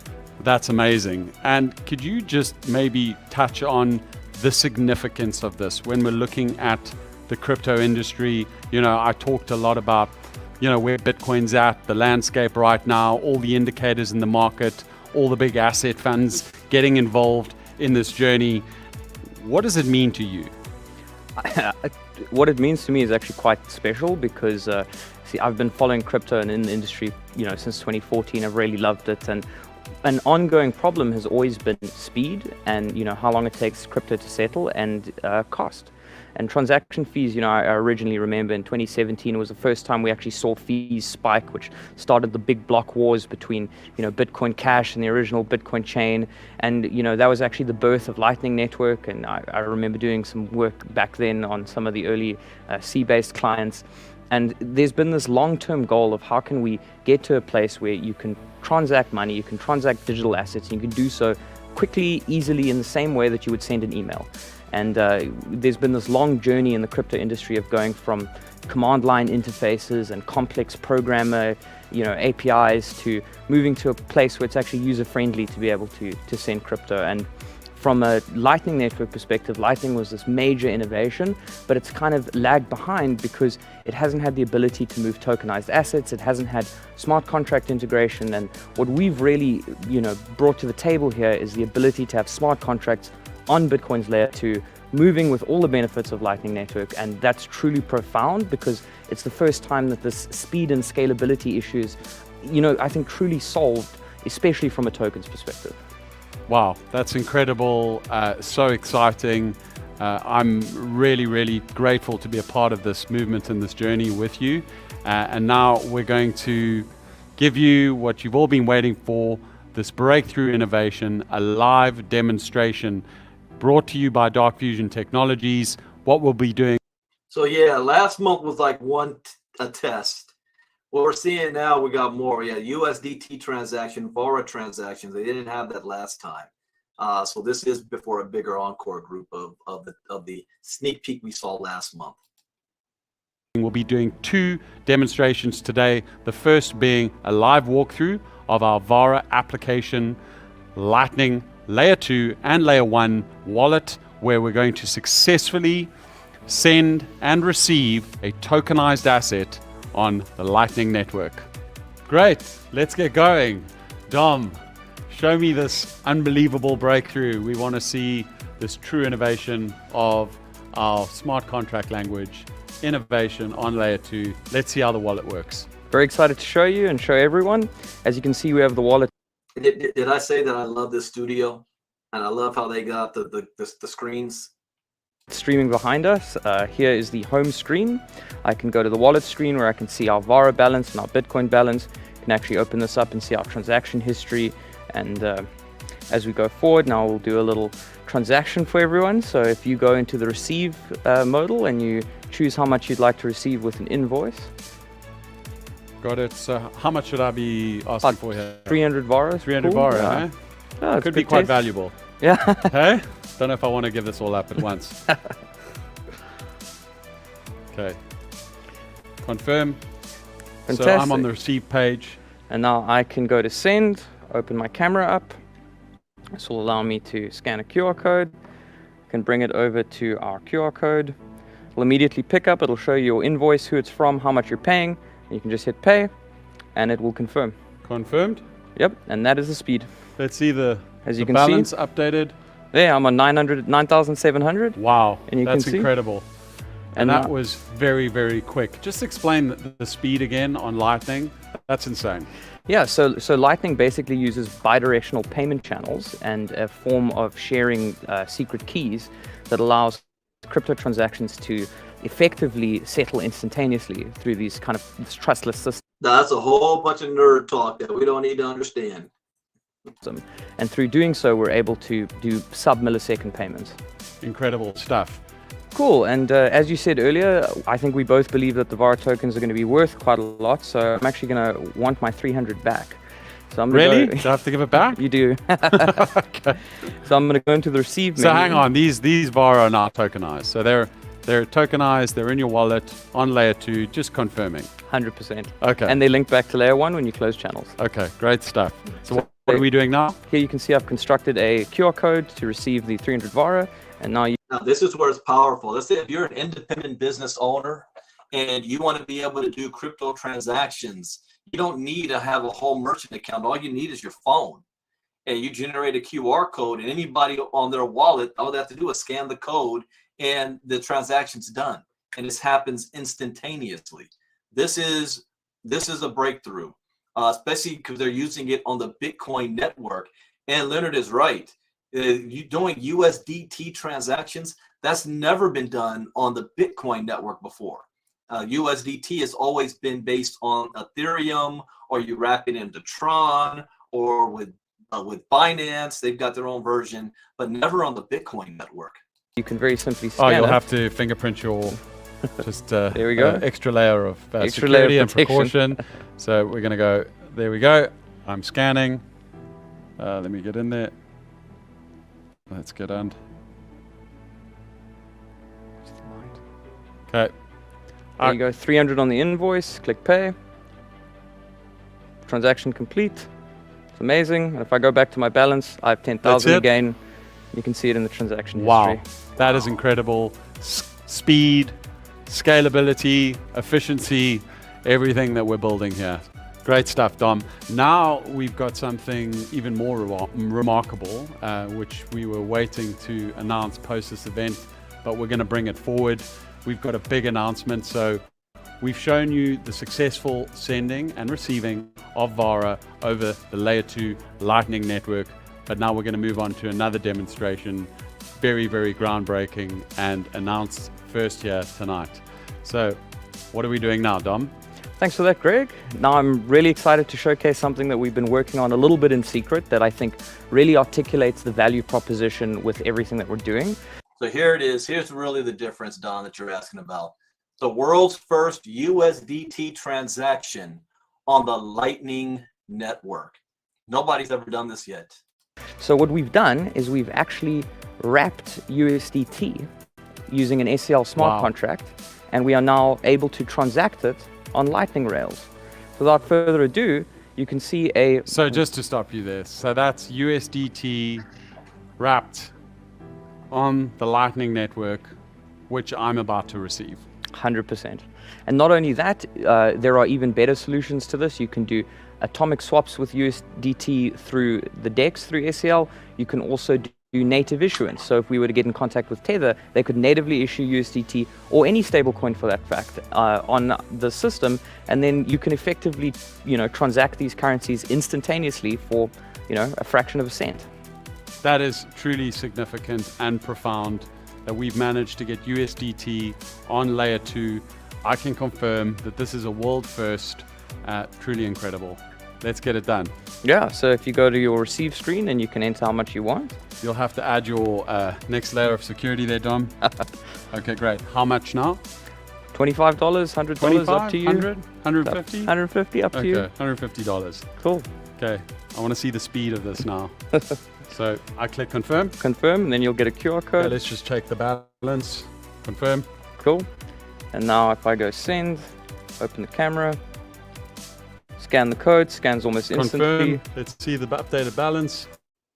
That's amazing. And could you just maybe touch on the significance of this when we're looking at the crypto industry? You know, I talked a lot about, you know, where Bitcoin's at, the landscape right now, all the indicators in the market, all the big asset funds getting involved in this journey. What does it mean to you? What it means to me is actually quite special, because see, I've been following crypto and in the industry, you know, since 2014. I've really loved it, and an ongoing problem has always been speed and, you know, how long it takes crypto to settle, and cost. And transaction fees, you know, I originally remember in 2017 was the first time we actually saw fees spike, which started the big block wars between, you know, Bitcoin Cash and the original Bitcoin chain. And, you know, that was actually the birth of Lightning Network. And I remember doing some work back then on some of the early C-based clients. And there's been this long-term goal of how can we get to a place where you can transact money, you can transact digital assets, and you can do so quickly, easily, in the same way that you would send an email. And there's been this long journey in the crypto industry of going from command line interfaces and complex programmer, APIs, to moving to a place where it's actually user friendly to be able to send crypto. And from a Lightning Network perspective, Lightning was this major innovation, but it's kind of lagged behind because it hasn't had the ability to move tokenized assets. It hasn't had smart contract integration. And what we've really, brought to the table here is the ability to have smart contracts on Bitcoin's layer 2, moving with all the benefits of Lightning Network. And that's truly profound because it's the first time that this speed and scalability issues, I think truly solved, especially from a tokens perspective. Wow, that's incredible, so exciting. I'm really, really grateful to be a part of this movement and this journey with you. And now we're going to give you what you've all been waiting for, this breakthrough innovation, a live demonstration brought to you by Dark Fusion Technologies. What we'll be doing. So yeah, last month was like a test. What we're seeing now, we got more. Yeah, USDT transaction, Vara transactions. They didn't have that last time. So this is before a bigger encore group of the sneak peek we saw last month. We'll be doing 2 demonstrations today. The first being a live walkthrough of our Vara application, Lightning Layer 2 and Layer 1 wallet, where we're going to successfully send and receive a tokenized asset on the Lightning Network. Great, let's get going. Dom, show me this unbelievable breakthrough. We want to see this true innovation of our smart contract language, innovation on Layer 2. Let's see how the wallet works. Very excited to show you and show everyone. As you can see, we have the wallet. Did I say that I love this studio? And I love how they got the screens. Streaming behind us. Here is the home screen. I can go to the wallet screen where I can see our Vara balance and our Bitcoin balance. I can actually open this up and see our transaction history. And as we go forward, now we'll do a little transaction for everyone. So if you go into the receive modal and you choose how much you'd like to receive with an invoice. Got it. So how much should I be asking for here? 300 Vara. 300 Vara, eh? Oh, could be quite valuable. Yeah. Hey? Don't know if I want to give this all up at once. Okay. Confirm. Fantastic. So I'm on the receive page. And now I can go to send, open my camera up. This will allow me to scan a QR code. I can bring it over to our QR code. It'll immediately pick up. It'll show you your invoice, who it's from, how much you're paying. And you can just hit pay and it will confirm. Confirmed? Yep, and that is the speed. Let's see the balance updated. There, I'm on 9,700. Wow, and that's can see. Incredible. And that was very, very quick. Just explain the speed again on Lightning. That's insane. Yeah, so Lightning basically uses bidirectional payment channels and a form of sharing secret keys that allows crypto transactions to effectively settle instantaneously through these kind of this trustless system. That's a whole bunch of nerd talk that we don't need to understand. And through doing so, we're able to do sub-millisecond payments. Incredible stuff. Cool, and as you said earlier, I think we both believe that the Vara tokens are going to be worth quite a lot, so I'm actually going to want my 300 back. So I'm really? Do I have to give it back? You do. Okay. So I'm going to go into the receive menu. So hang on, these Vara are not tokenized. So they're tokenized, they're in your wallet on Layer 2, just confirming. 100%. Okay. And they link back to Layer 1 when you close channels. Okay, great stuff. So what are we doing now? Here you can see I've constructed a QR code to receive the 300 Vara, and now this is where it's powerful. Let's say if you're an independent business owner and you want to be able to do crypto transactions, you don't need to have a whole merchant account. All you need is your phone. And you generate a QR code, and anybody on their wallet, all they have to do is scan the code and the transaction's done. And this happens instantaneously. This is a breakthrough, especially because they're using it on the Bitcoin network. And Leonard is right. You doing USDT transactions, that's never been done on the Bitcoin network before. USDT has always been based on Ethereum, or you wrap it into Tron, or with Binance. They've got their own version, but never on the Bitcoin network. You can very simply scan you'll have to fingerprint your just there we go. Extra layer of extra security layer and precaution. So we're going to go, there we go. I'm scanning. Let me get in there. Let's get on. Okay. There you go, 300 on the invoice, click pay. Transaction complete. It's amazing. And if I go back to my balance, I have 10,000 again. You can see it in the transaction history. That is incredible. Speed, scalability, efficiency, everything that we're building here. Great stuff, Dom. Now we've got something even more remarkable, which we were waiting to announce post this event, but we're going to bring it forward. We've got a big announcement. So we've shown you the successful sending and receiving of Vara over the Layer 2 Lightning Network, but now we're going to move on to another demonstration, very, very groundbreaking and announced first here tonight. So what are we doing now, Dom? Thanks for that, Greg. Now I'm really excited to showcase something that we've been working on a little bit in secret that I think really articulates the value proposition with everything that we're doing. So here it is. Here's really the difference, Don, that you're asking about. The world's first USDT transaction on the Lightning Network. Nobody's ever done this yet. So what we've done is we've actually wrapped USDT using an SCL smart contract, and we are now able to transact it on Lightning rails. Without further ado, you can see a... So just to stop you there, so that's USDT wrapped on the Lightning Network, which I'm about to receive. 100%. And not only that, there are even better solutions to this. You can do atomic swaps with USDT through the DEX, through SCL. You can also do native issuance. So if we were to get in contact with Tether, they could natively issue USDT or any stablecoin for that fact on the system, and then you can effectively, transact these currencies instantaneously for, a fraction of a cent. That is truly significant and profound that we've managed to get USDT on Layer 2. I can confirm that this is a world first, truly incredible. Let's get it done. Yeah, so if you go to your receive screen and you can enter how much you want. You'll have to add your next layer of security there, Dom. Okay, great. How much now? $25, $100, up to you. 100, 150? 150, up to you. Okay, $150. Cool. Okay, I want to see the speed of this now. So I click confirm. Confirm, and then you'll get a QR code. Okay, let's just check the balance. Confirm. Cool. And now if I go send, open the camera, scan the code, scans almost instantly. Confirm. Let's see the updated balance.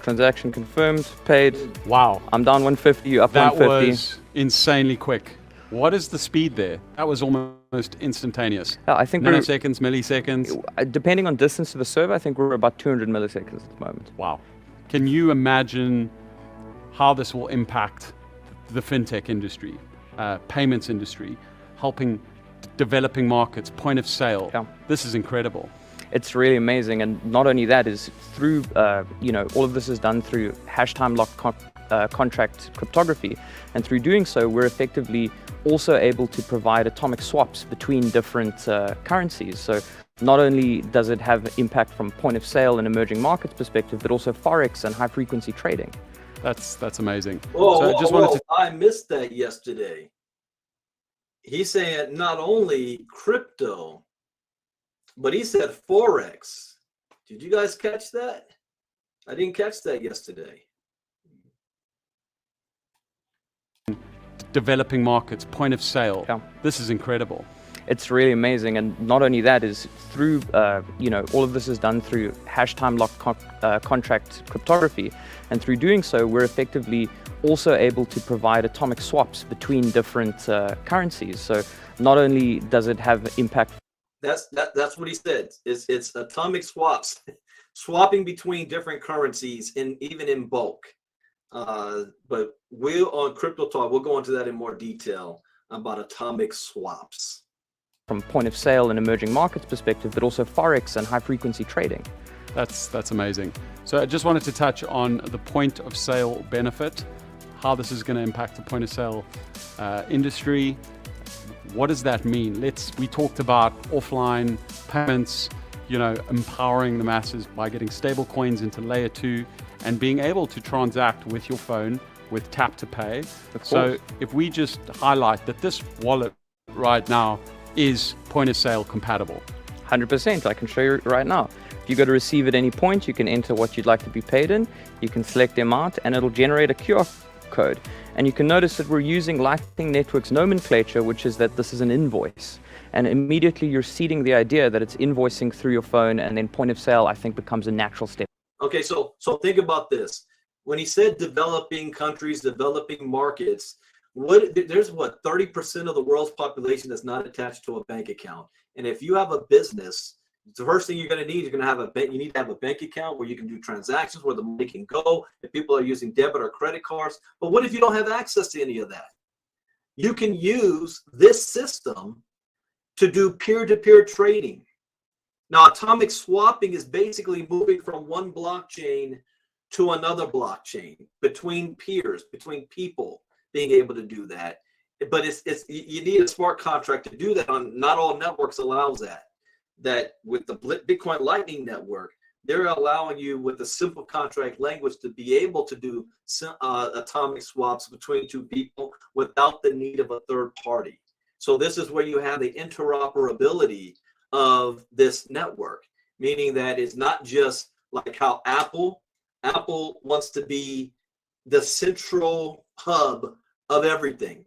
Transaction confirmed, paid. Wow. I'm down 150, you up 150. That was insanely quick. What is the speed there? That was almost instantaneous. I think nanoseconds, milliseconds. Depending on distance to the server, I think we're about 200 milliseconds at the moment. Wow. Can you imagine how this will impact the fintech industry, payments industry, helping developing markets, point of sale? Yeah. This is incredible. It's really amazing, and not only that is through, all of this is done through hash time locked contract cryptography, and through doing so, we're effectively also able to provide atomic swaps between different currencies. So not only does it have impact from point of sale and emerging markets perspective, but also forex and high frequency trading. That's amazing. I missed that yesterday. He said not only crypto, but he said forex. Did you guys catch that? I didn't catch that yesterday. Developing markets, point of sale. Yeah. This is incredible. It's really amazing, and not only that is through, all of this is done through hash time locked contract cryptography, and through doing so, we're effectively also able to provide atomic swaps between different currencies. So not only does it have impact. That's what he said. It's atomic swaps, swapping between different currencies, even in bulk. But we'll on Crypto Talk, we'll go into that in more detail about atomic swaps. From point of sale and emerging markets perspective, but also forex and high frequency trading. That's amazing. So I just wanted to touch on the point of sale benefit, how this is going to impact the point of sale industry. What does that mean? We talked about offline payments, empowering the masses by getting stable coins into layer 2 and being able to transact with your phone with tap to pay. So if we just highlight that this wallet right now is point of sale compatible. 100%. I can show you right now. If you go to receive at any point, you can enter what you'd like to be paid in. You can select the amount and it'll generate a QR code. And you can notice that we're using Lightning Network's nomenclature, which is that this is an invoice. And immediately you're seeding the idea that it's invoicing through your phone, and then point of sale, I think, becomes a natural step. Okay, so think about this. When he said developing countries, developing markets, there's 30% of the world's population that's not attached to a bank account. And if you have a business, the first thing you're going to need, you're going to have you need to have a bank account where you can do transactions, where the money can go, if people are using debit or credit cards. But what if you don't have access to any of that? You can use this system to do peer-to-peer trading. Now, atomic swapping is basically moving from one blockchain to another blockchain between peers, between people, being able to do that. But you need a smart contract to do that. Not all networks allows that. That with the Bitcoin Lightning Network, they're allowing you with a simple contract language to be able to do atomic swaps between two people without the need of a third party. So this is where you have the interoperability of this network, meaning that it's not just like how Apple wants to be the central hub of everything,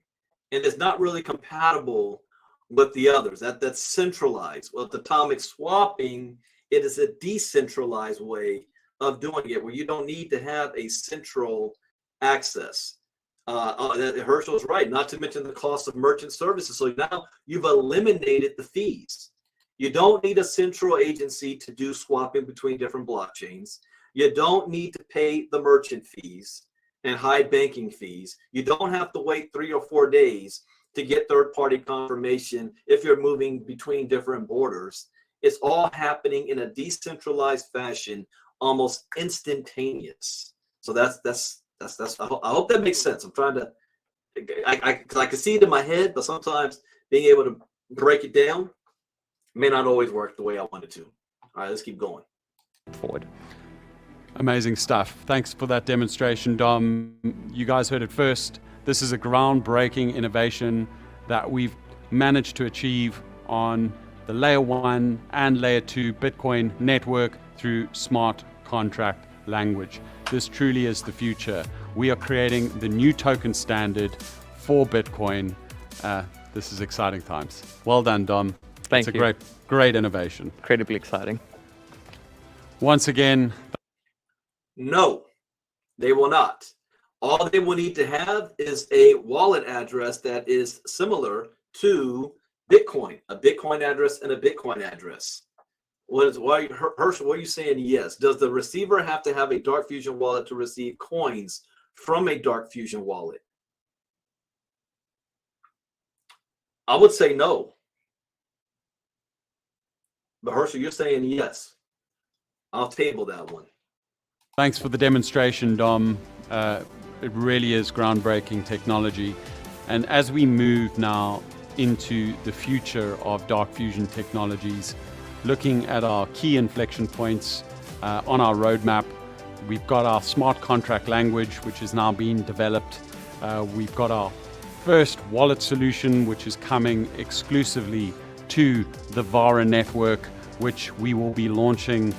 and it's not really compatible with the others. That's centralized. Well, with atomic swapping, it is a decentralized way of doing it, where you don't need to have a central access. Herschel's right, not to mention the cost of merchant services. So now you've eliminated the fees. You don't need a central agency to do swapping between different blockchains. You don't need to pay the merchant fees and high banking fees. You don't have to wait 3 or 4 days to get third-party confirmation if you're moving between different borders. It's all happening in a decentralized fashion, almost instantaneous. So that's I hope that makes sense. I'm trying to, I can see it in my head, but sometimes being able to break it down may not always work the way I wanted to. All right, let's keep going. Forward. Amazing stuff. Thanks for that demonstration, Dom. You guys heard it first. This is a groundbreaking innovation that we've managed to achieve on the layer 1 and layer 2 Bitcoin network through smart contract language. This truly is the future. We are creating the new token standard for Bitcoin. This is exciting times. Well done, Dom. Thank you. It's a great innovation. Incredibly exciting. Once again, no, they will not. All they will need to have is a wallet address that is similar to Bitcoin, a Bitcoin address and a Bitcoin address. Herschel, what are you saying? Yes. Does the receiver have to have a Dark Fusion wallet to receive coins from a Dark Fusion wallet? I would say no. But Herschel, you're saying yes. I'll table that one. thanks for the demonstration, Dom. It really is groundbreaking technology. And as we move now into the future of Dark Fusion technologies, looking at our key inflection points on our roadmap, we've got our smart contract language, which is now being developed. We've got our first wallet solution, which is coming exclusively to the Vara network, which we will be launching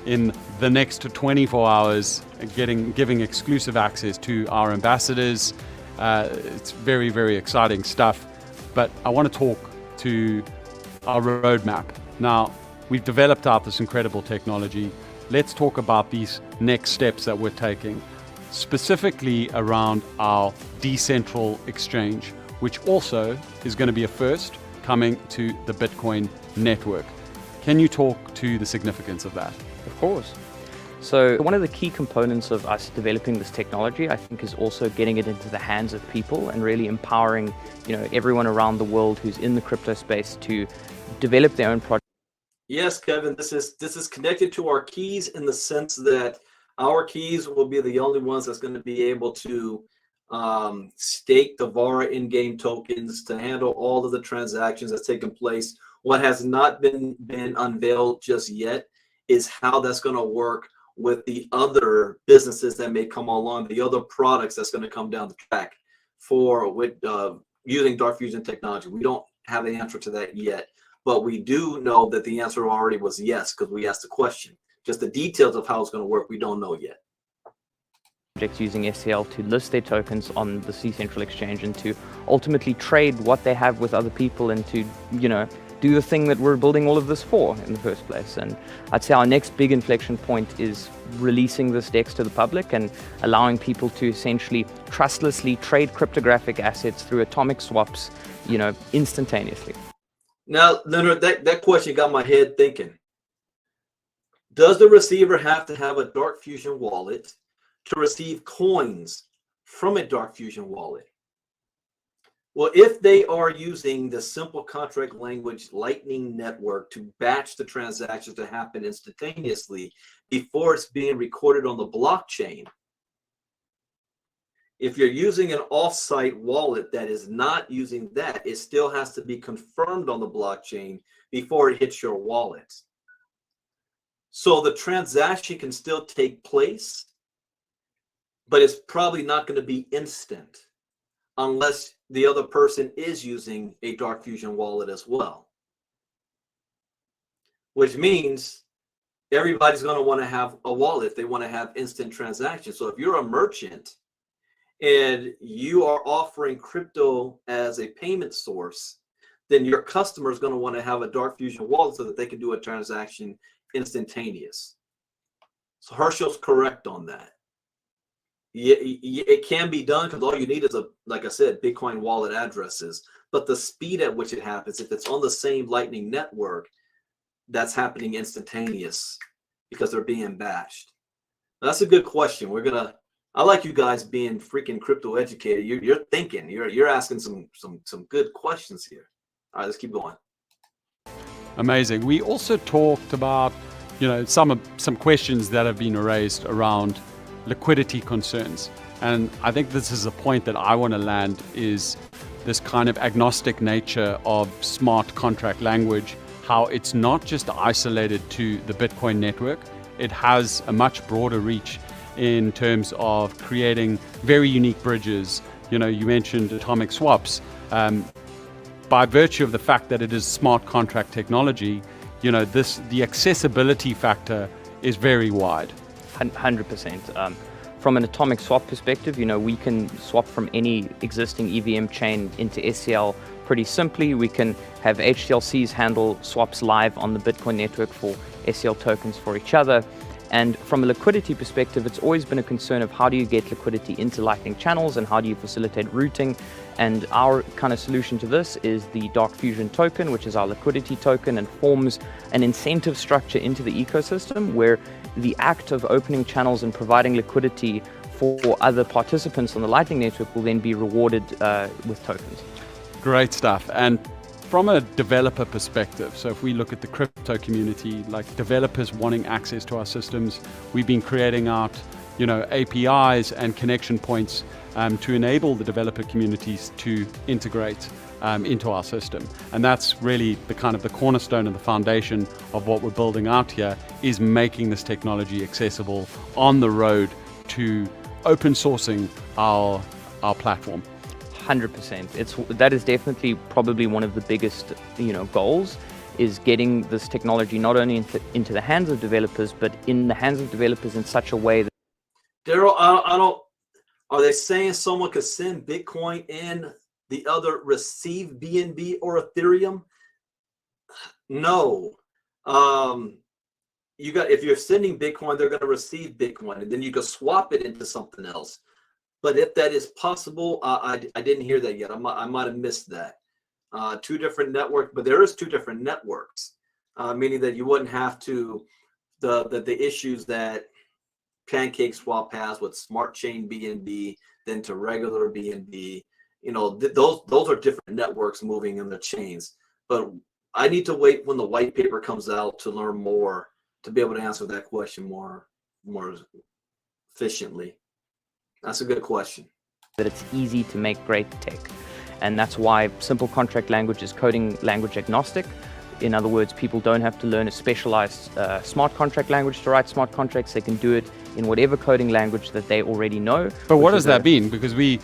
in the next 24 hours, giving exclusive access to our ambassadors. It's very, very exciting stuff. But I want to talk to our roadmap. Now, we've developed out this incredible technology. Let's talk about these next steps that we're taking, specifically around our decentral exchange, which also is going to be a first coming to the Bitcoin network. Can you talk to the significance of that? Of course. So one of the key components of us developing this technology, I think, is also getting it into the hands of people and really empowering, everyone around the world who's in the crypto space to develop their own project. Yes, Kevin, this is connected to our keys in the sense that our keys will be the only ones that's going to be able to stake the Vara in-game tokens to handle all of the transactions that's taken place. What has not been unveiled just yet is how that's going to work with the other businesses that may come along, the other products that's going to come down the track with using Dark Fusion technology. We don't have an answer to that yet. but we do know that the answer already was yes because we asked the question. Just the details of how it's going to work, we don't know yet. Projects using SCL to list their tokens on the C-Central exchange and to ultimately trade what they have with other people and to, do the thing that we're building all of this for in the first place. And I'd say our next big inflection point is releasing this DEX to the public and allowing people to essentially trustlessly trade cryptographic assets through atomic swaps, instantaneously. Now, Leonard, that question got my head thinking. Does the receiver have to have a Dark Fusion wallet to receive coins from a Dark Fusion wallet? Well, if they are using the simple contract language Lightning Network to batch the transactions to happen instantaneously before it's being recorded on the blockchain, if you're using an off-site wallet that is not using that, it still has to be confirmed on the blockchain before it hits your wallet. So the transaction can still take place, but it's probably not going to be instant unless the other person is using a Dark Fusion wallet as well. Which means everybody's going to want to have a wallet if they want to have instant transactions. So if you're a merchant and you are offering crypto as a payment source, then your customer is going to want to have a Dark Fusion wallet so that they can do a transaction instantaneous. So Herschel's correct on that. It can be done because all you need is like I said, Bitcoin wallet addresses. But the speed at which it happens, if it's on the same Lightning Network, that's happening instantaneous because they're being batched. That's a good question. I like you guys being freaking crypto educated. You're thinking. You're asking some good questions here. All right, let's keep going. Amazing. We also talked about, some questions that have been raised around liquidity concerns. And I think this is a point that I want to land, is this kind of agnostic nature of smart contract language, how it's not just isolated to the Bitcoin network. It has a much broader reach in terms of creating very unique bridges. You mentioned atomic swaps. By virtue of the fact that it is smart contract technology, the accessibility factor is very wide. 100%. From an atomic swap perspective, we can swap from any existing EVM chain into SCL pretty simply. We can have HTLCs handle swaps live on the Bitcoin network for SCL tokens for each other. And from a liquidity perspective, it's always been a concern of how do you get liquidity into Lightning channels and how do you facilitate routing. And our kind of solution to this is the Dark Fusion token, which is our liquidity token and forms an incentive structure into the ecosystem where the act of opening channels and providing liquidity for other participants on the Lightning network will then be rewarded with tokens. Great stuff. And from a developer perspective, so if we look at the crypto community, like developers wanting access to our systems, we've been creating out, APIs and connection points to enable the developer communities to integrate into our system. And that's really the cornerstone and the foundation of what we're building out here, is making this technology accessible on the road to open sourcing our platform. 100%. That is definitely probably one of the biggest, goals, is getting this technology not only into the hands of developers, but in the hands of developers in such a way that. Daryl, are they saying someone could send Bitcoin and the other receive BNB or Ethereum? No. If you're sending Bitcoin, they're going to receive Bitcoin, and then you can swap it into something else. But if that is possible, I didn't hear that yet. I might have missed that. Two different networks, but there is two different networks, meaning that you wouldn't have to the issues that Pancake Swap has with Smart Chain BNB, then to regular BNB. Those are different networks moving in the chains. But I need to wait when the white paper comes out to learn more to be able to answer that question more efficiently. That's a good question. That it's easy to make great tech. And that's why simple contract language is coding language agnostic. In other words, people don't have to learn a specialized smart contract language to write smart contracts. They can do it in whatever coding language that they already know. But what does that mean? Because we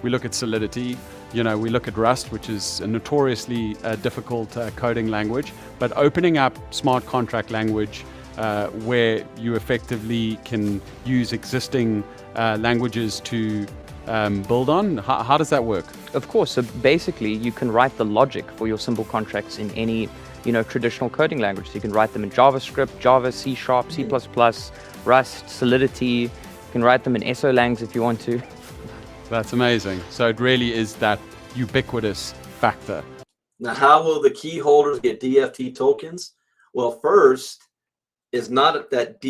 look at Solidity, we look at Rust, which is a notoriously difficult coding language, but opening up smart contract language where you effectively can use existing languages to build on, how does that work? Of course, so basically you can write the logic for your simple contracts in any traditional coding language. So you can write them in JavaScript, Java, C#, C++, Rust, Solidity. You can write them in SOLangs if you want to. That's amazing. So it really is that ubiquitous factor. Now, how will the key holders get DFT tokens? Well, first is not that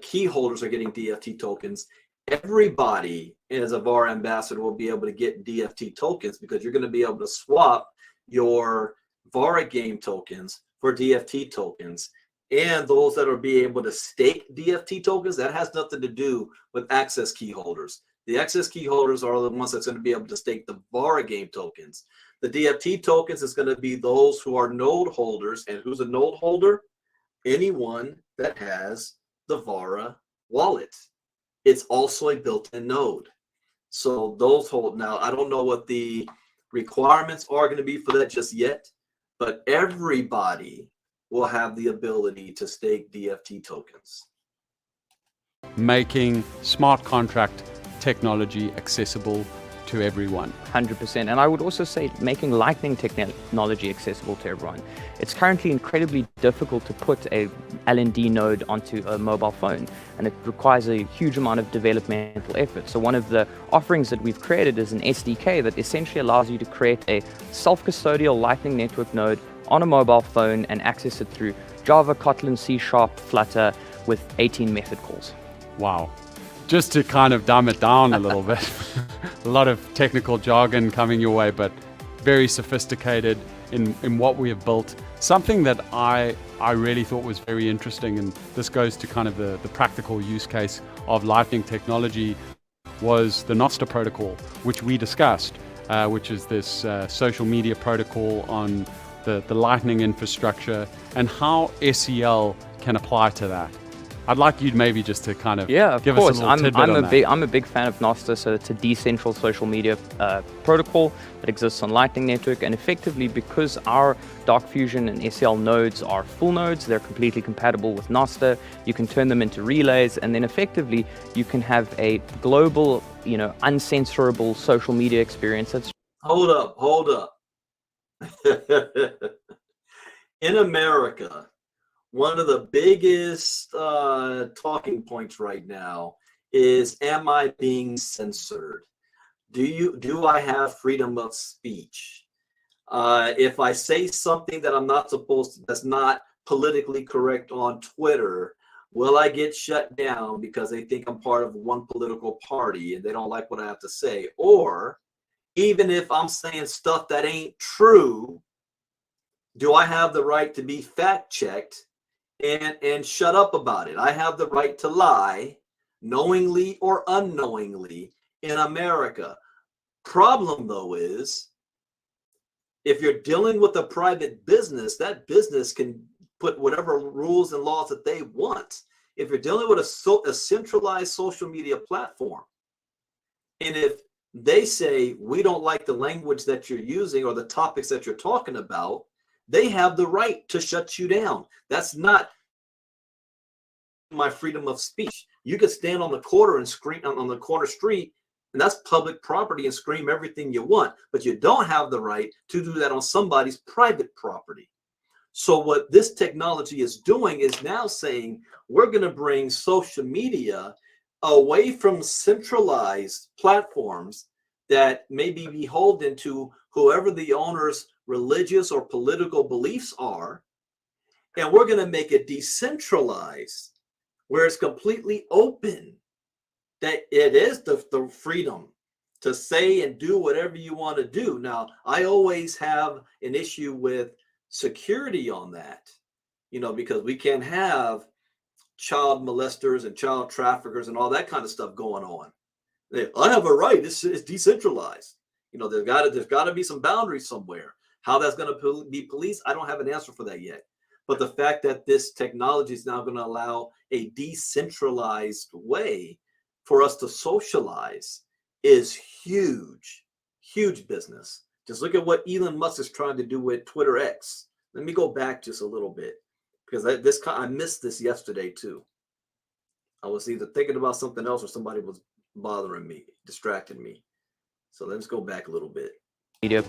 key holders are getting DFT tokens. Everybody as a Vara ambassador will be able to get DFT tokens, because you're going to be able to swap your Vara game tokens for DFT tokens. And those that are be able to stake DFT tokens, that has nothing to do with access key holders. The access key holders are the ones that's going to be able to stake the Vara game tokens. The DFT tokens is going to be those who are node holders. And who's a node holder? Anyone that has the Vara wallet. It's also a built-in node. So those hold. Now, I don't know what the requirements are going to be for that just yet, but everybody will have the ability to stake DFT tokens. Making smart contract technology accessible to everyone. 100%. And I would also say making Lightning technology accessible to everyone. It's currently incredibly difficult to put a LND node onto a mobile phone, and it requires a huge amount of developmental effort. So one of the offerings that we've created is an SDK that essentially allows you to create a self-custodial Lightning Network node on a mobile phone and access it through Java, Kotlin, C#, Flutter with 18 method calls. Wow. Just to kind of dumb it down a little bit, a lot of technical jargon coming your way, but very sophisticated in what we have built. Something that I really thought was very interesting, and this goes to kind of the practical use case of Lightning technology, was the Nostr protocol, which we discussed, which is this social media protocol on the Lightning infrastructure, and how SEL can apply to that. I'd like you maybe just to kind of give us a little tidbit on that. I'm a big fan of Nostr. So it's a decentral social media protocol that exists on Lightning Network, and effectively, because our Dark Fusion and SEL nodes are full nodes, they're completely compatible with Nostr. You can turn them into relays, and then effectively you can have a global, uncensorable social media experience. That's Hold up. In America, one of the biggest talking points right now is, am I being censored? Do I have freedom of speech? If I say something that I'm not supposed to, that's not politically correct on Twitter, will I get shut down because they think I'm part of one political party and they don't like what I have to say? Or even if I'm saying stuff that ain't true, do I have the right to be fact checked and shut up about it? I have the right to lie, knowingly or unknowingly, in America. Problem, though, is if you're dealing with a private business, that business can put whatever rules and laws that they want. If you're dealing with a centralized social media platform, and if they say, we don't like the language that you're using or the topics that you're talking about, they have the right to shut you down. That's not my freedom of speech. You could stand on the corner and scream on the corner street, and that's public property, and scream everything you want, but you don't have the right to do that on somebody's private property. So what this technology is doing is now saying, we're going to bring social media away from centralized platforms that may be beholden to whoever the owner's religious or political beliefs are, and we're going to make it decentralized, where it's completely open, that it is the freedom to say and do whatever you want to do. Now, I always have an issue with security on that, because we can't have child molesters and child traffickers and all that kind of stuff going on. I have a right. It's decentralized. There's got to be some boundaries somewhere. How that's going to be policed, I don't have an answer for that yet. But the fact that this technology is now going to allow a decentralized way for us to socialize is huge, huge business. Just look at what Elon Musk is trying to do with Twitter X. Let me go back just a little bit, because I missed this yesterday too. I was either thinking about something else or somebody was bothering me, distracting me. So let's go back a little bit. Media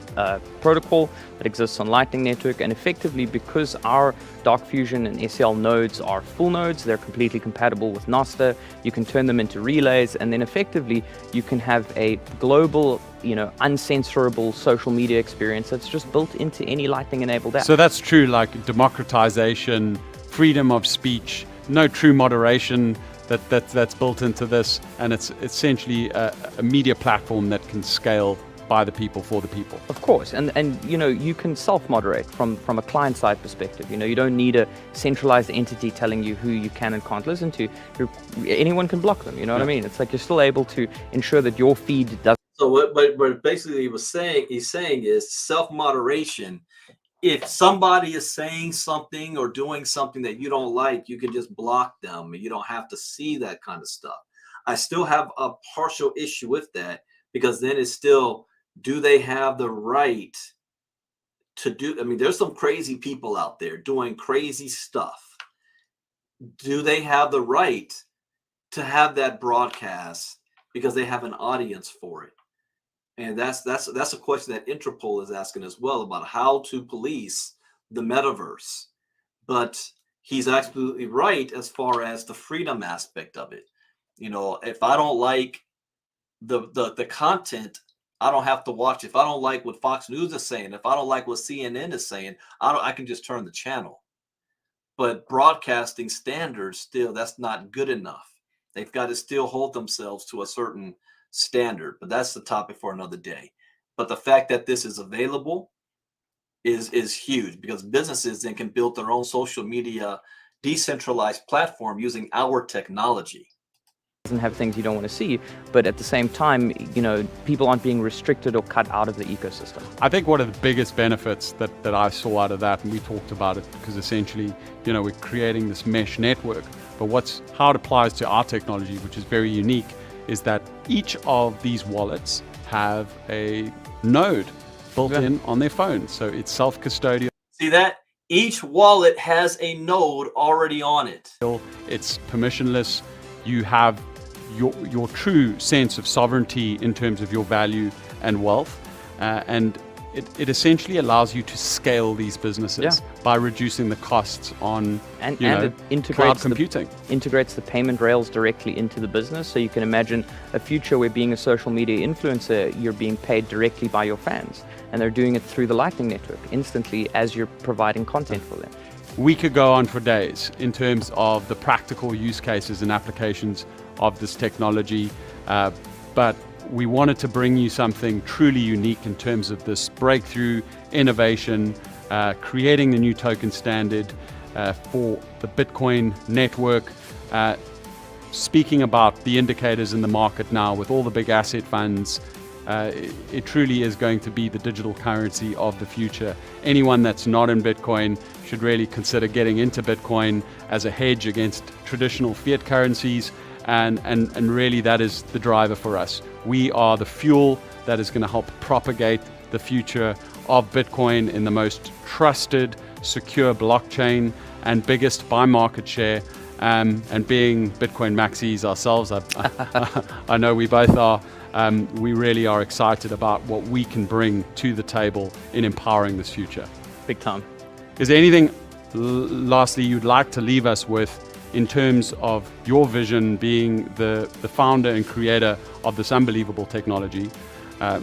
protocol that exists on Lightning Network, and effectively, because our Dark Fusion and SEL nodes are full nodes, they're completely compatible with Nostr. You can turn them into relays, and then effectively you can have a global, uncensorable social media experience that's just built into any Lightning enabled app. So that's true, like democratization, freedom of speech, no true moderation that's built into this, and it's essentially a media platform that can scale by the people for the people. Of course, and you can self-moderate from a client-side perspective. You don't need a centralized entity telling you who you can and can't listen to. Anyone can block them. You know what I mean? It's like you're still able to ensure that your feed doesn't. So what basically he's saying is self-moderation. If somebody is saying something or doing something that you don't like, you can just block them, and you don't have to see that kind of stuff. I still have a partial issue with that, because then it's still, do they have the right to do? I mean, there's some crazy people out there doing crazy stuff. Do they have the right to have that broadcast because they have an audience for it? And that's a question that Interpol is asking as well, about how to police the metaverse. But he's absolutely right as far as the freedom aspect of it. If I don't like the content, I don't have to watch. If I don't like what Fox News is saying, if I don't like what CNN is saying, I can just turn the channel. But broadcasting standards, still, that's not good enough. They've got to still hold themselves to a certain standard, but that's the topic for another day. But the fact that this is available is huge, because businesses then can build their own social media decentralized platform using our technology. Doesn't have things you don't want to see, but at the same time, people aren't being restricted or cut out of the ecosystem. I think one of the biggest benefits that I saw out of that, and we talked about it, because essentially, we're creating this mesh network, but how it applies to our technology, which is very unique, is that each of these wallets have a node built in on their phone. So it's self-custodial. See that? Each wallet has a node already on it. It's permissionless. You have your true sense of sovereignty in terms of your value and wealth. And it essentially allows you to scale these businesses by reducing the costs on and it integrates cloud computing. Integrates the payment rails directly into the business. So you can imagine a future where, being a social media influencer, you're being paid directly by your fans, and they're doing it through the Lightning Network instantly as you're providing content for them. We could go on for days in terms of the practical use cases and applications of this technology, but we wanted to bring you something truly unique in terms of this breakthrough innovation, creating the new token standard for the Bitcoin network, speaking about the indicators in the market now with all the big asset funds. It truly is going to be the digital currency of the future. Anyone that's not in Bitcoin should really consider getting into Bitcoin as a hedge against traditional fiat currencies, and really that is the driver for us. We are the fuel that is going to help propagate the future of Bitcoin in the most trusted, secure blockchain, and biggest by market share. And being Bitcoin maxis ourselves, I know we both are. We really are excited about what we can bring to the table in empowering this future. Big time. Is there anything, lastly, you'd like to leave us with in terms of your vision, being the founder and creator of this unbelievable technology?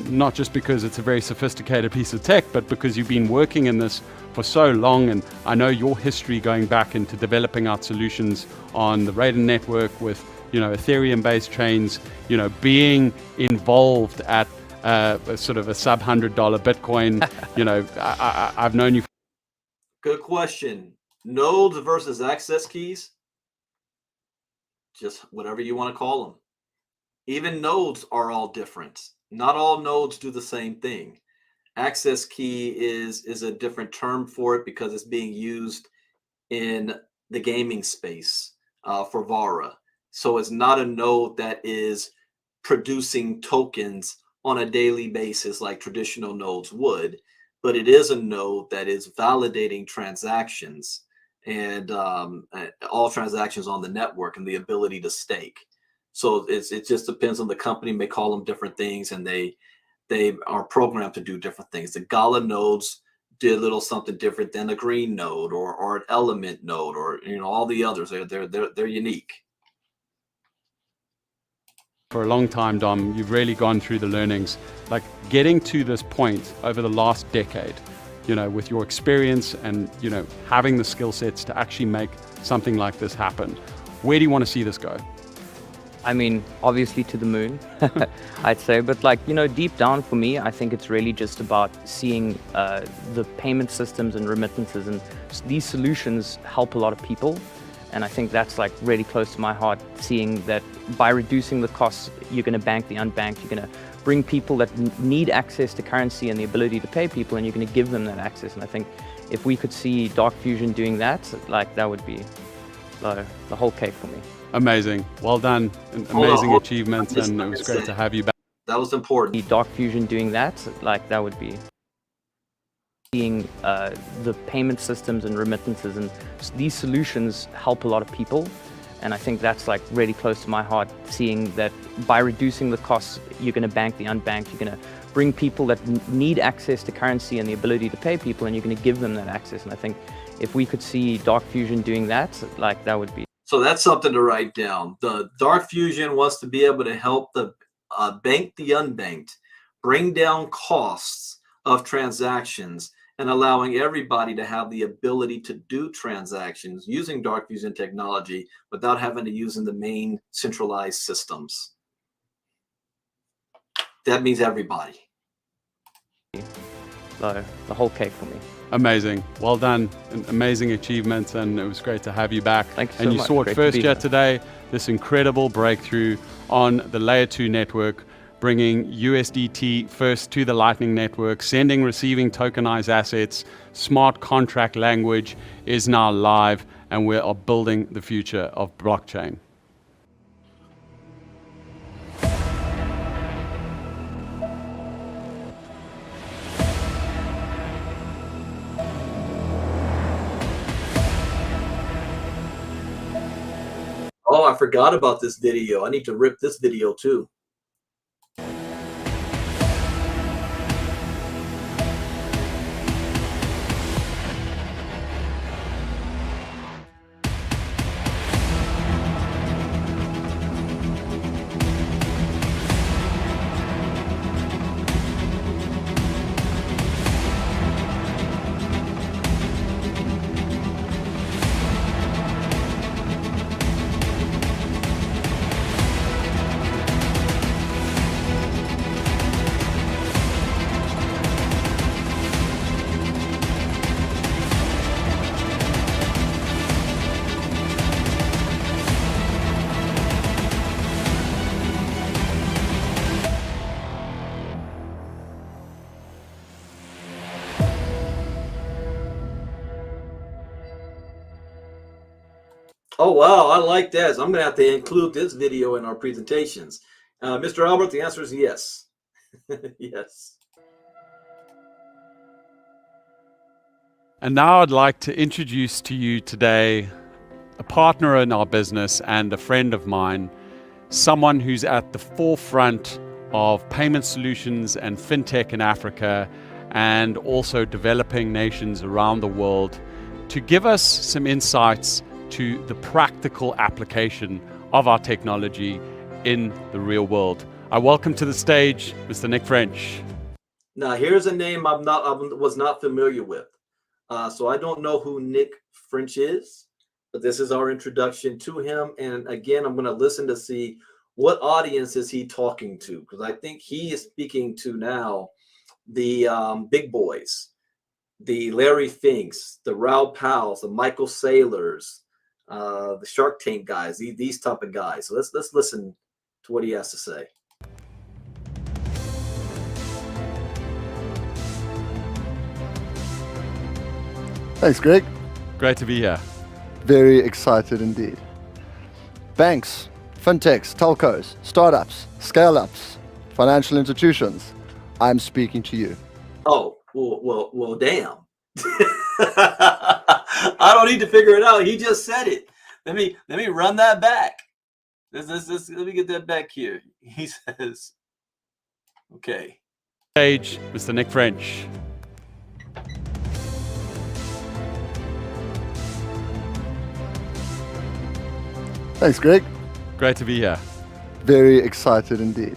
Not just because it's a very sophisticated piece of tech, but because you've been working in this for so long, and I know your history going back into developing out solutions on the Raiden network with Ethereum-based chains, being involved at sort of a sub $100 Bitcoin. I've known you. Good question. Nodes versus access keys. Just whatever you want to call them. Even nodes are all different. Not all nodes do the same thing. Access key is a different term for it because it's being used in the gaming space for Vara. So it's not a node that is producing tokens on a daily basis like traditional nodes would, but it is a node that is validating transactions and all transactions on the network and the ability to stake. So it just depends on the company. May call them different things, and they are programmed to do different things. The Gala nodes did a little something different than a green node or an element node, or all the others. They're unique. For a long time, Dom, you've really gone through the learnings, like getting to this point over the last decade, with your experience and, having the skill sets to actually make something like this happen. Where do you want to see this go? I mean, obviously to the moon, I'd say, but deep down for me, I think it's really just about seeing the payment systems and remittances, and these solutions help a lot of people. And I think that's really close to my heart, seeing that by reducing the costs, you're going to bank the unbanked, you're going to bring people that need access to currency and the ability to pay people, and you're going to give them that access. And I think if we could see Dark Fusion doing that, that would be the whole cake for me. Amazing. Well done. Amazing achievements, and it was great to have you back. That was important. Dark Fusion doing that, that would be seeing the payment systems and remittances, and these solutions help a lot of people. And I think that's really close to my heart, seeing that by reducing the costs, you're going to bank the unbanked, you're going to bring people that need access to currency and the ability to pay people, and you're going to give them that access. And I think if we could see Dark Fusion doing that, that would be. So that's something to write down. The Dark Fusion wants to be able to help the bank the unbanked, bring down costs of transactions, and allowing everybody to have the ability to do transactions using Dark Fusion technology without having to use in the main centralized systems. That means everybody. The whole cake for me. Amazing. Well done. Amazing achievements, and it was great to have you back. Thank you so and you much. saw it Great first to be here here. today, this incredible breakthrough on the Layer 2 network, bringing USDT first to the Lightning Network, sending, receiving tokenized assets. Smart contract language is now live, and we are building the future of blockchain. Oh, I forgot about this video. I need to rip this video too. Oh, wow. I like that. So I'm going to have to include this video in our presentations. Mr. Albert, the answer is yes. Yes. And now I'd like to introduce to you today a partner in our business and a friend of mine, someone who's at the forefront of payment solutions and fintech in Africa, and also developing nations around the world, to give us some insights to the practical application of our technology in the real world. I welcome to the stage Mr. Nick French. Now, here's a name I was not familiar with. So I don't know who Nick French is, but this is our introduction to him. And again, I'm going to listen to see what audience is he talking to, because I think he is speaking to now the big boys, the Larry Finks, the Raoul Powells, the Michael Saylors, the Shark Tank guys, these type of guys. So let's listen to what he has to say. Thanks, Greg. Great to be here. Very excited indeed. Banks, fintechs, telcos, startups, scale-ups, financial institutions, I'm speaking to you. Oh, well, damn. I don't need to figure it out. He just said it. Let me run that back. Let me get that back here. He says, okay. Stage, Mr. Nick French. Thanks, Greg. Great to be here. Very excited indeed.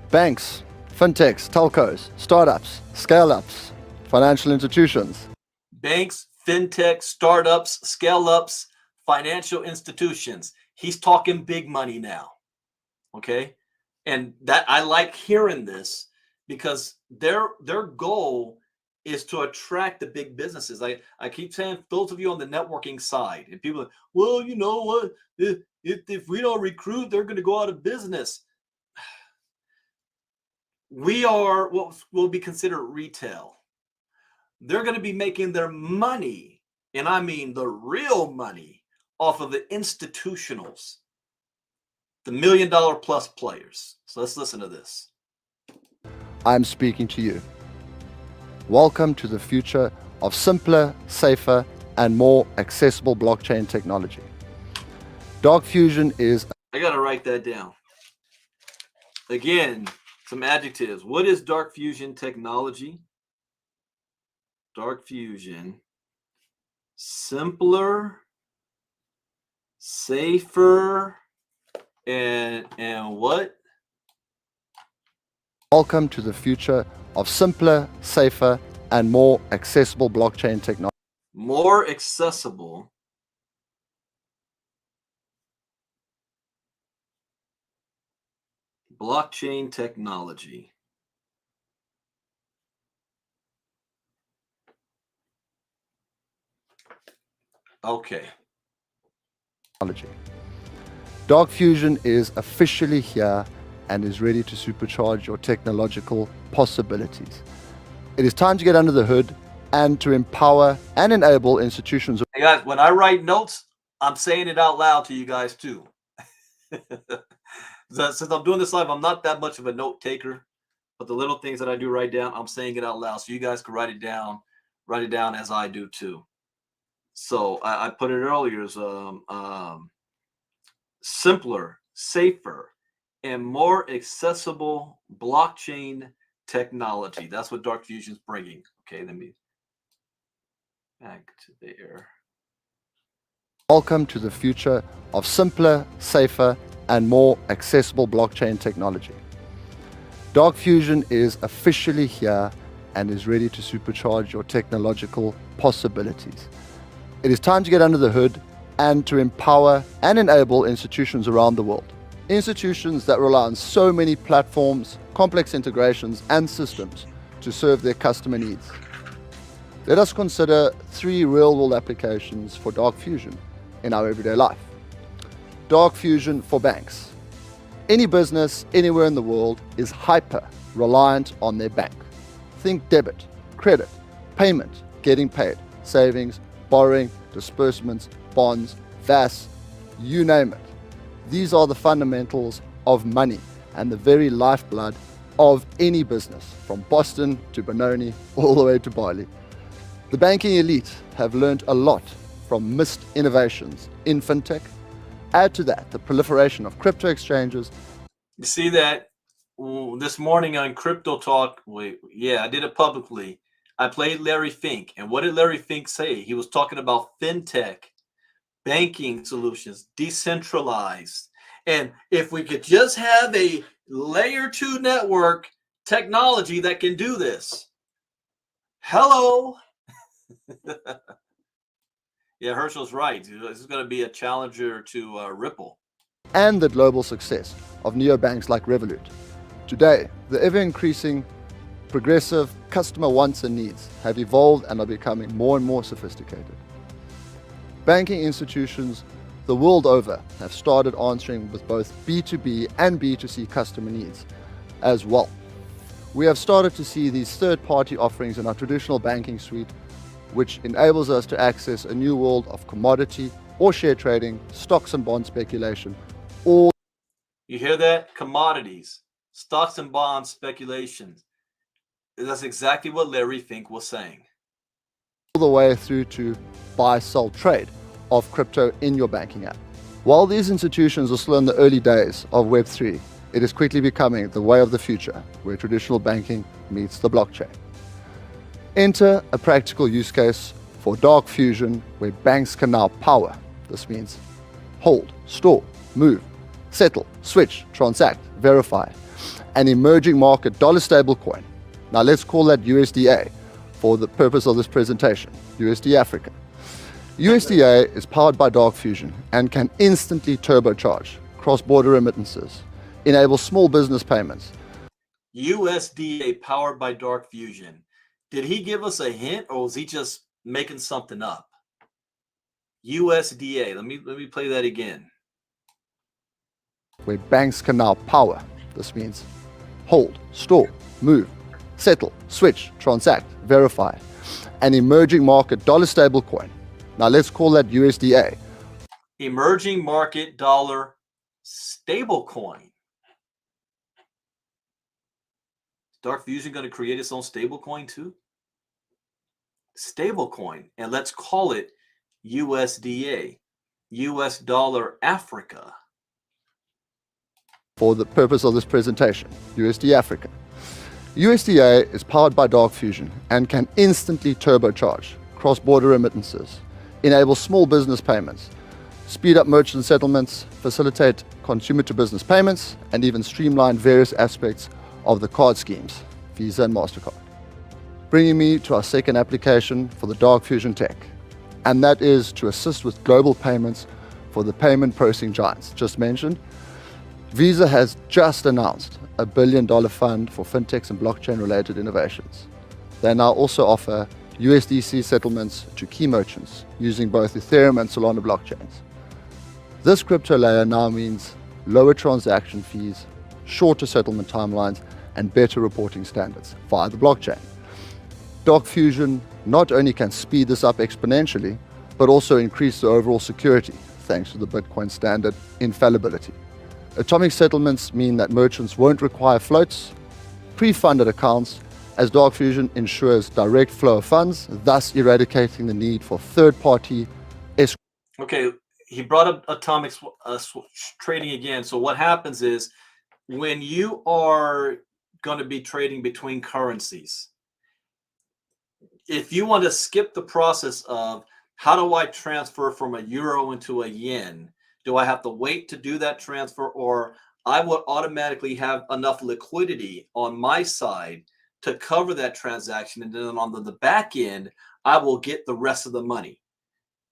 Banks, fintechs, telcos, startups, scale-ups, financial institutions. Banks, fintech, startups, scale-ups, financial institutions. He's talking big money now. Okay? And that I like hearing this because their goal is to attract the big businesses. I keep saying, those of you on the networking side, and people are, well, you know what? If we don't recruit, they're going to go out of business. We are what will be considered retail. They're going to be making their money, and I mean the real money, off of the institutionals, the $1 million plus players. So let's listen to this. I'm speaking to you. Welcome to the future of simpler, safer, and more accessible blockchain technology. Dark Fusion is... I got to write that down. Again, some adjectives. What is Dark Fusion technology? Dark Fusion, simpler, safer, and what? Welcome to the future of simpler, safer, and more accessible blockchain technology. More accessible. Blockchain technology. Okay. Dark Fusion is officially here and is ready to supercharge your technological possibilities. It is time to get under the hood and to empower and enable institutions. Hey guys, when I write notes, I'm saying it out loud to you guys too. Since I'm doing this live, I'm not that much of a note taker, but the little things that I do write down, I'm saying it out loud so you guys can write it down as I do too. So I put it earlier as simpler, safer, and more accessible blockchain technology. That's what Dark Fusion's bringing. Okay, let me back to there. Welcome to the future of simpler, safer, and more accessible blockchain technology. Dark Fusion is officially here and is ready to supercharge your technological possibilities. It is time to get under the hood and to empower and enable institutions around the world. Institutions that rely on so many platforms, complex integrations, and systems to serve their customer needs. Let us consider 3 real-world applications for Dark Fusion in our everyday life. Dark Fusion for banks. Any business anywhere in the world is hyper reliant on their bank. Think debit, credit, payment, getting paid, savings, borrowing, disbursements, bonds, VAS, you name it. These are the fundamentals of money and the very lifeblood of any business, from Boston to Benoni, all the way to Bali. The banking elite have learned a lot from missed innovations in fintech. Add to that the proliferation of crypto exchanges. You see that this morning on Crypto Talk? I did it publicly. I played Larry Fink. And what did Larry Fink say? He was talking about fintech, banking solutions, decentralized. And if we could just have a layer 2 network technology that can do this. Hello. Yeah, Herschel's right. This is going to be a challenger to Ripple. And the global success of neobanks like Revolut. Today, the ever-increasing progressive customer wants and needs have evolved and are becoming more and more sophisticated. Banking institutions the world over have started answering with both B2B and B2C customer needs as well. We have started to see these third-party offerings in our traditional banking suite, which enables us to access a new world of commodity or share trading, stocks and bond speculation, all. You hear that? Commodities. stocks and bonds speculation. That's exactly what Larry Fink was saying. All the way through to buy, sell, trade of crypto in your banking app. While these institutions are still in the early days of Web3, it is quickly becoming the way of the future, where traditional banking meets the blockchain. Enter a practical use case for dark fusion, where banks can now power. This means hold, store, move, settle, switch, transact, verify an emerging market dollar stablecoin. Now let's call that USDA for the purpose of this presentation, USD Africa. USDA is powered by dark fusion and can instantly turbocharge cross-border remittances, enable small business payments. USDA powered by dark fusion. Did he give us a hint, or was he just making something up? USDA. Let me play that again. Where banks can now power. This means hold, store, move, settle, switch, transact, verify an emerging market dollar stablecoin. Now let's call that USDA. Emerging market dollar stablecoin. Dark Fusion going to create its own stablecoin too? Stablecoin, and let's call it USDA, US Dollar Africa. For the purpose of this presentation, USD Africa. USDA is powered by dark fusion and can instantly turbocharge cross-border remittances, enable small business payments, speed up merchant settlements, facilitate consumer-to-business payments, and even streamline various aspects of the card schemes, Visa and MasterCard. Bringing me to our second application for the dark fusion tech, and that is to assist with global payments for the payment processing giants just mentioned. Visa has just announced a $1 billion fund for fintechs and blockchain-related innovations. They now also offer USDC settlements to key merchants using both Ethereum and Solana blockchains. This crypto layer now means lower transaction fees, shorter settlement timelines, and better reporting standards via the blockchain. Dark Fusion not only can speed this up exponentially, but also increase the overall security thanks to the Bitcoin standard infallibility. Atomic settlements mean that merchants won't require floats, pre-funded accounts, as Dark Fusion ensures direct flow of funds, thus eradicating the need for third-party escrow. Okay, he brought up atomic trading again. So what happens is when you are going to be trading between currencies, if you want to skip the process of how do I transfer from a euro into a yen, do I have to wait to do that transfer, or I would automatically have enough liquidity on my side to cover that transaction, and then on the back end, I will get the rest of the money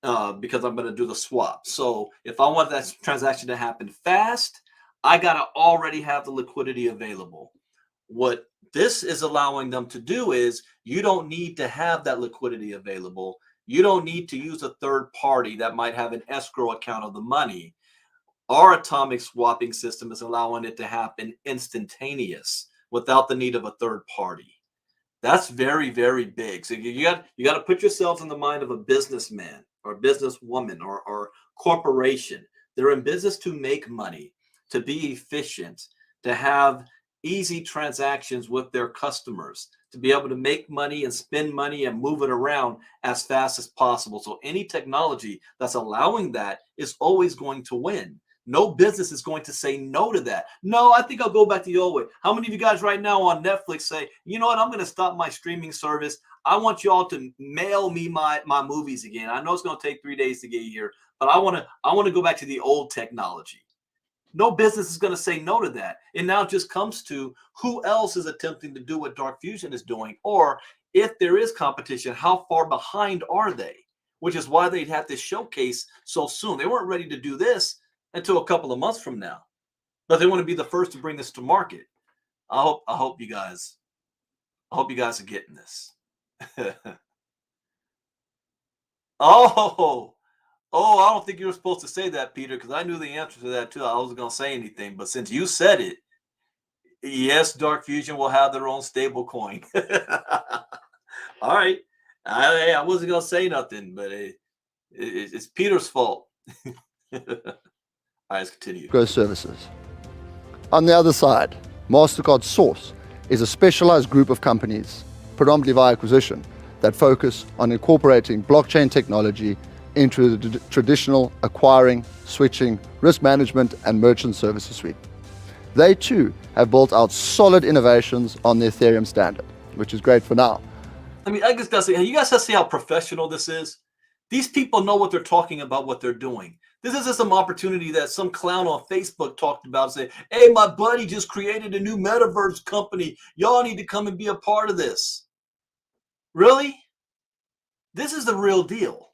because I'm going to do the swap. So if I want that transaction to happen fast, I got to already have the liquidity available. What this is allowing them to do is you don't need to have that liquidity available. You don't need to use a third party that might have an escrow account of the money. Our atomic swapping system is allowing it to happen instantaneous without the need of a third party. That's very, very big. So you got to put yourself in the mind of a businessman or a businesswoman or corporation. They're in business to make money, to be efficient, to have easy transactions with their customers, to be able to make money and spend money and move it around as fast as possible. So any technology that's allowing that is always going to win. No business is going to say no to that. No, I think I'll go back to the old way. How many of you guys right now on Netflix say, you know what, I'm going to stop my streaming service. I want you all to mail me my movies again. I know it's going to take 3 days to get here, but I want to go back to the old technology. No business is going to say no to that. It now just comes to who else is attempting to do what Dark Fusion is doing, or if there is competition, how far behind are they? Which is why they'd have this showcase so soon. They weren't ready to do this until a couple of months from now, but they want to be the first to bring this to market. I hope you guys are getting this. Oh, I don't think you were supposed to say that, Peter, because I knew the answer to that too. I wasn't going to say anything, but since you said it, yes, Dark Fusion will have their own stable coin. All right. I wasn't going to say nothing, but it's Peter's fault. All right, let's continue. Services. On the other side, MasterCard Source is a specialized group of companies, predominantly via acquisition, that focus on incorporating blockchain technology into the traditional acquiring, switching, risk management, and merchant services suite. They too have built out solid innovations on the Ethereum standard, which is great for now. I mean, I just gotta say, you guys gotta see how professional this is. These people know what they're talking about, what they're doing. This isn't some opportunity that some clown on Facebook talked about, say, hey, my buddy just created a new metaverse company. Y'all need to come and be a part of this. Really? This is the real deal.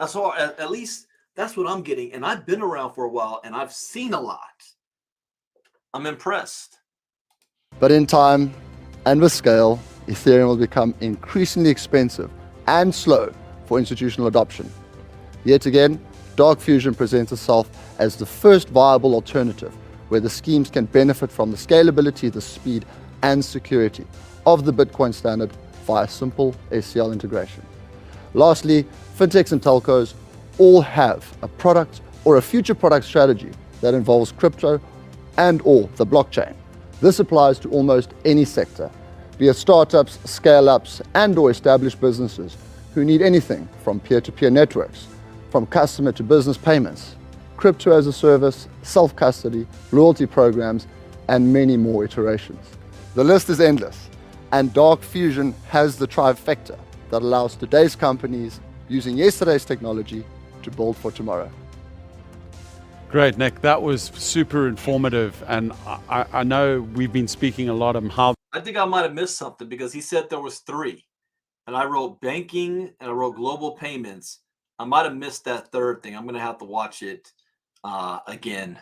So at least that's what I'm getting. And I've been around for a while and I've seen a lot. I'm impressed. But in time and with scale, Ethereum will become increasingly expensive and slow for institutional adoption. Yet again, Dark Fusion presents itself as the first viable alternative where the schemes can benefit from the scalability, the speed, and security of the Bitcoin standard via simple SCL integration. Lastly, fintechs and telcos all have a product or a future product strategy that involves crypto and or the blockchain. This applies to almost any sector, be it startups, scale-ups, and or established businesses who need anything from peer-to-peer networks, from customer to business payments, crypto as a service, self-custody, loyalty programs, and many more iterations. The list is endless, and Dark Fusion has the trifecta that allows today's companies using yesterday's technology to build for tomorrow. Great, Nick. That was super informative. And I know we've been speaking a lot on how. I think I might have missed something because he said there was 3. And I wrote banking and I wrote global payments. I might have missed that third thing. I'm going to have to watch it again.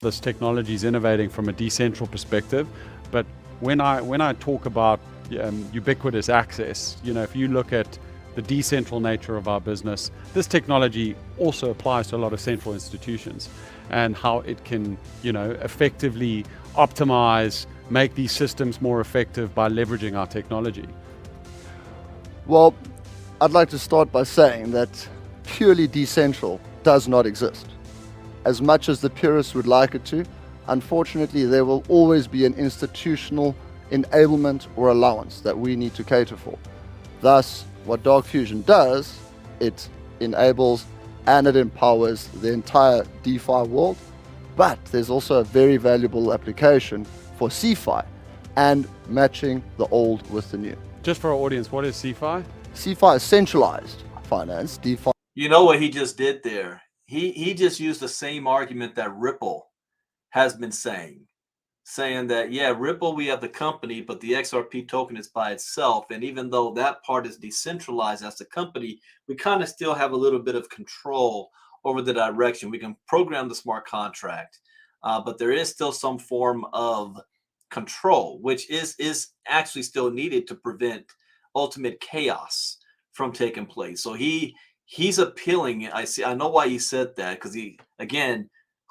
This technology is innovating from a decentral perspective. But when I talk about ubiquitous access, if you look at the decentral nature of our business, this technology also applies to a lot of central institutions and how it can, effectively optimize, make these systems more effective by leveraging our technology. Well, I'd like to start by saying that purely decentral does not exist. As much as the purists would like it to, unfortunately, there will always be an institutional enablement or allowance that we need to cater for. Thus, what Dark Fusion does, it enables and it empowers the entire DeFi world, but there's also a very valuable application for CeFi and matching the old with the new. Just for our audience, what is CeFi? CeFi is centralized finance. DeFi. You know what he just did there? He just used the same argument that Ripple has been saying that, yeah, Ripple, we have the company, but the XRP token is by itself. And even though that part is decentralized as the company, we kind of still have a little bit of control over the direction. We can program the smart contract, but there is still some form of control, which is actually still needed to prevent ultimate chaos from taking place. So he's appealing. I know why he said that, because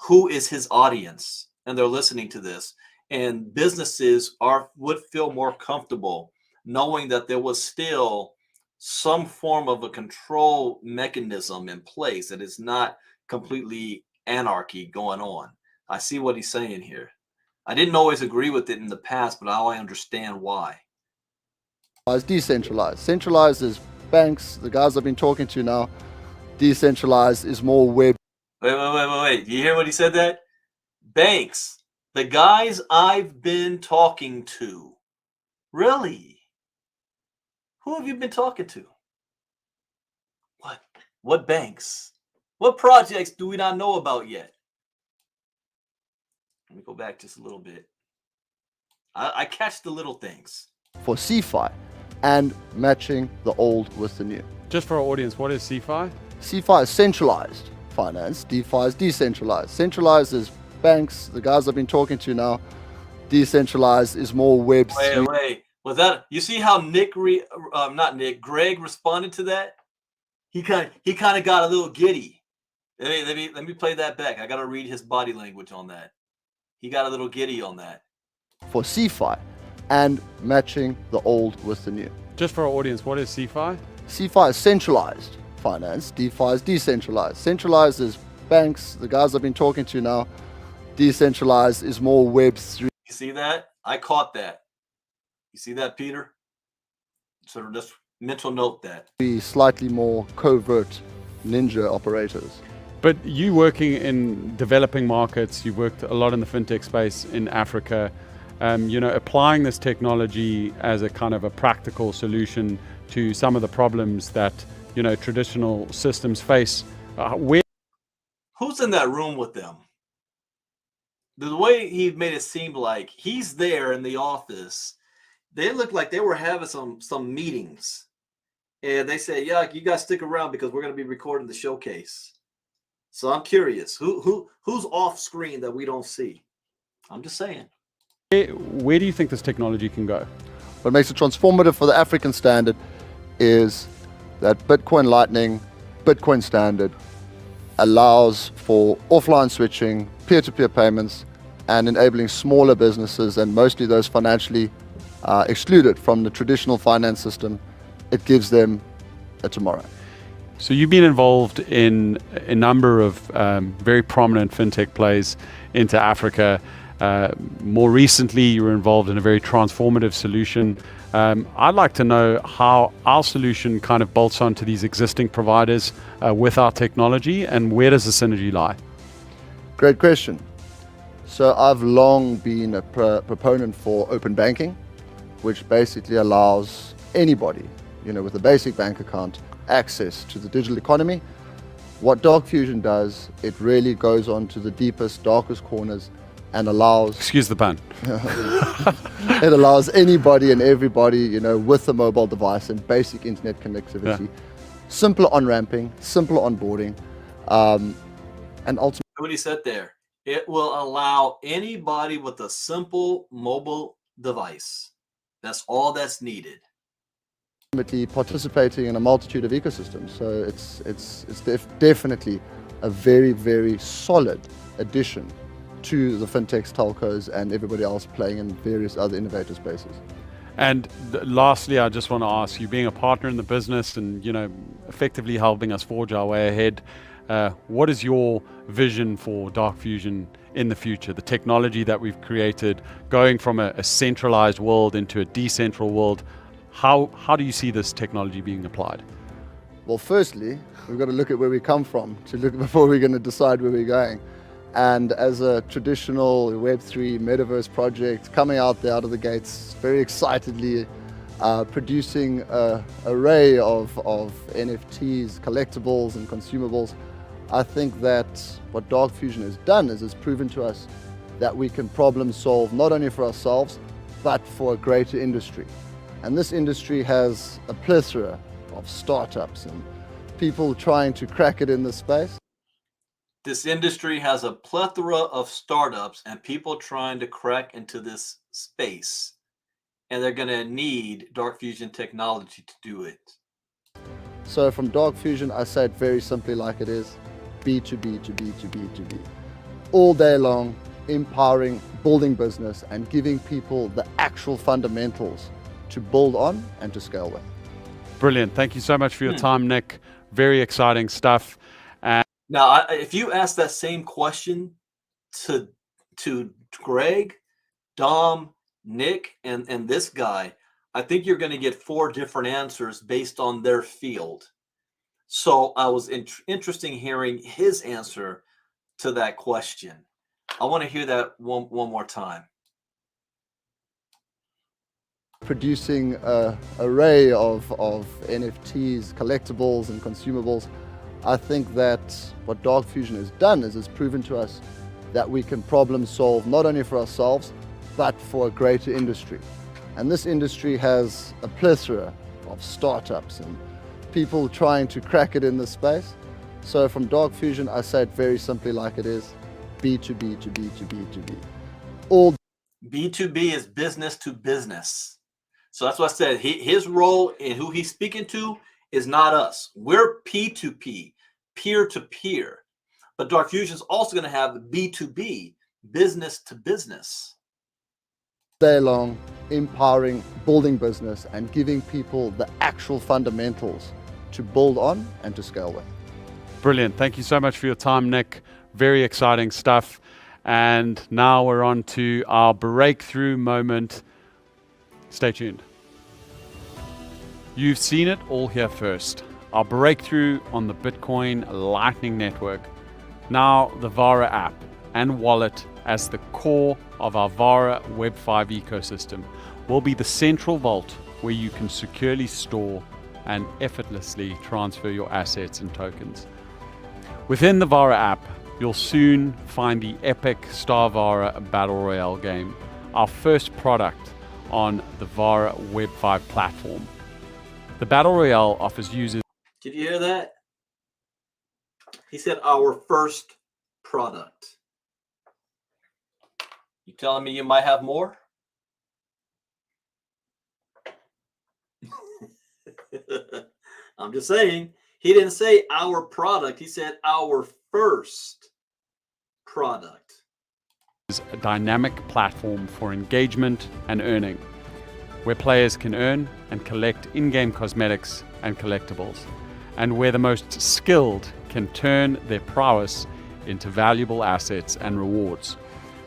who is his audience? And they're listening to this, and businesses would feel more comfortable knowing that there was still some form of a control mechanism in place, that it's not completely anarchy going on. I see what he's saying here. I didn't always agree with it in the past, but now I understand why. It's decentralized. Centralized is banks, the guys I've been talking to now. Decentralized is more web. Wait. You hear what he said that? Banks, the guys I've been talking to. Really? Who have you been talking to? What banks? What projects do we not know about yet? Let me go back just a little bit. I catch the little things. For CeFi and matching the old with the new. Just for our audience, what is CeFi? CeFi is centralized finance. DeFi is decentralized. Centralized is banks, the guys I've been talking to now. Decentralized is more web. Wait. Was that, you see how Greg responded to that? He kind of got a little giddy. Let me play that back. I got to read his body language on that. He got a little giddy on that. For CeFi and matching the old with the new. Just for our audience, what is CeFi? CeFi is centralized finance. DeFi is decentralized. Centralized is banks, the guys I've been talking to now. Decentralized is more Web3. see that? I caught that. You see that, Peter? So just mental note that. Be slightly more covert ninja operators. But you working in developing markets, you've worked a lot in the fintech space in Africa, applying this technology as a kind of a practical solution to some of the problems that, traditional systems face. Who's in that room with them? The way he made it seem like he's there in the office, they looked like they were having some meetings. And they said, yeah, you guys stick around because we're going to be recording the showcase. So I'm curious, who's off screen that we don't see? I'm just saying. Where do you think this technology can go? What makes it transformative for the African standard is that Bitcoin Lightning, Bitcoin Standard, allows for offline switching, peer-to-peer payments, and enabling smaller businesses and mostly those financially excluded from the traditional finance system. It gives them a tomorrow. So you've been involved in a number of very prominent fintech plays into Africa. More recently, you were involved in a very transformative solution. I'd like to know how our solution kind of bolts onto these existing providers with our technology, and where does the synergy lie? Great question. So I've long been a proponent for open banking, which basically allows anybody, with a basic bank account, access to the digital economy. What Dark Fusion does, it really goes on to the deepest, darkest corners and allows... Excuse the pun. It allows anybody and everybody, with a mobile device and basic internet connectivity, simple on-ramping, simple onboarding, and ultimately... What he said there, it will allow anybody with a simple mobile device. That's all that's needed. Participating in a multitude of ecosystems. So it's definitely a very, very solid addition to the fintechs, telcos, and everybody else playing in various other innovative spaces. And lastly, I just want to ask you, being a partner in the business and effectively helping us forge our way ahead, what is your vision for Dark Fusion in the future? The technology that we've created, going from a centralized world into a decentral world. How do you see this technology being applied? Well, firstly, we've got to look at where we come from before we're going to decide where we're going. And as a traditional Web3 metaverse project coming out of the gates, very excitedly producing an array of NFTs, collectibles and consumables, I think that what Dark Fusion has done is it's proven to us that we can problem solve not only for ourselves, but for a greater industry. And this industry has a plethora of startups and people trying to crack it in this space. This industry has a plethora of startups and people trying to crack into this space. And they're going to need Dark Fusion technology to do it. So from Dark Fusion, I say it very simply like it is, B2B to B to B to B. All day long, empowering, building business and giving people the actual fundamentals to build on and to scale with. Brilliant. Thank you so much for your time, Nick. Very exciting stuff. Now, if you ask that same question to Greg, Dom, Nick, and this guy, I think you're going to get 4 different answers based on their field. So I was interesting hearing his answer to that question. I want to hear that one more time. Producing an array of NFTs, collectibles and consumables, I think that what Dark Fusion has done is it's proven to us that we can problem solve not only for ourselves, but for a greater industry. And this industry has a plethora of startups and people trying to crack it in this space. So from Dark Fusion, I say it very simply like it is, B2B to B to B to B. All B2B is business to business. So that's what I said. His role and who he's speaking to is not us. We're P2P, peer-to-peer. But Dark Fusion is also going to have B2B, business to business. Day long, empowering, building business and giving people the actual fundamentals to build on and to scale with. Brilliant. Thank you so much for your time, Nick. Very exciting stuff. And now we're on to our breakthrough moment. Stay tuned. You've seen it all here first. Our breakthrough on the Bitcoin Lightning Network. Now the Vara app and wallet as the core of our Vara Web5 ecosystem will be the central vault where you can securely store and effortlessly transfer your assets and tokens. Within the Vara app, you'll soon find the epic Star Vara Battle Royale game, our first product on the Vara Web5 platform. The Battle Royale offers users... Did you hear that? He said our first product. You telling me you might have more? I'm just saying. He didn't say our product. He said our first product. Is a dynamic platform for engagement and earning, where players can earn and collect in-game cosmetics and collectibles, and where the most skilled can turn their prowess into valuable assets and rewards.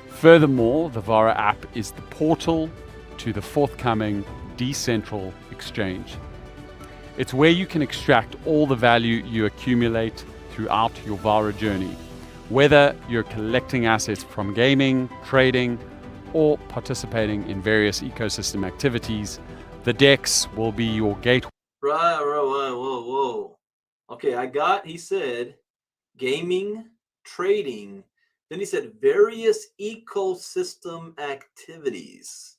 Furthermore, the Vara app is the portal to the forthcoming decentral exchange. It's where you can extract all the value you accumulate throughout your Vara journey, whether you're collecting assets from gaming, trading, or participating in various ecosystem activities. The DEX will be your gateway. Right, whoa. Okay, he said gaming, trading, then he said various ecosystem activities.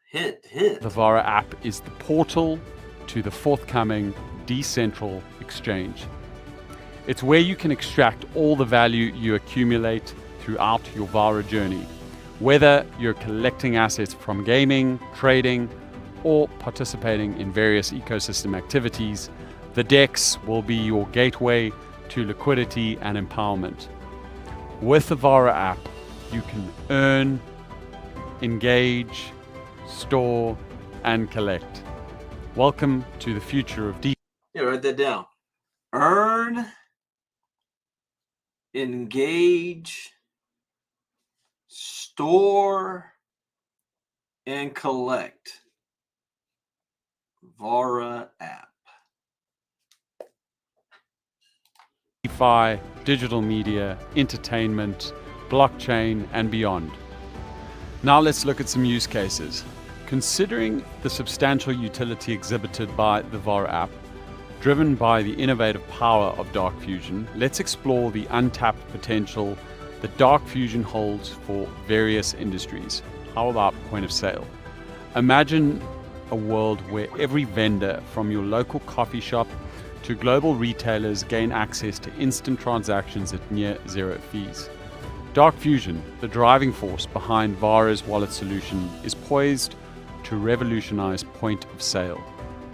Hint. The Vara app is the portal to the forthcoming decentral exchange. It's where you can extract all the value you accumulate throughout your Vara journey, whether you're collecting assets from gaming, trading, or participating in various ecosystem activities. The DEX will be your gateway to liquidity and empowerment. With the Vara app, you can earn, engage, store, and collect. Welcome to the future of DeFi. Yeah, write that down. Earn, engage, store, and collect. Vara app. DeFi, digital media, entertainment, blockchain, and beyond. Now let's look at some use cases. Considering the substantial utility exhibited by the Vara app, driven by the innovative power of Dark Fusion, let's explore the untapped potential that Dark Fusion holds for various industries. How about point of sale? Imagine a world where every vendor, from your local coffee shop to global retailers, gain access to instant transactions at near zero fees. Dark Fusion, the driving force behind Vara's wallet solution, is poised to revolutionize point of sale.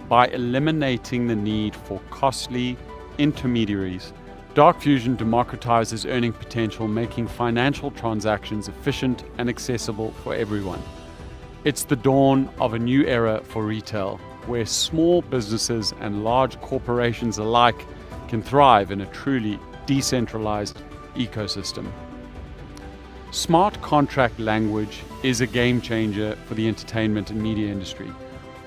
By eliminating the need for costly intermediaries, Dark Fusion democratizes earning potential, making financial transactions efficient and accessible for everyone. It's the dawn of a new era for retail, where small businesses and large corporations alike can thrive in a truly decentralized ecosystem. Smart contract language is a game changer for the entertainment and media industry.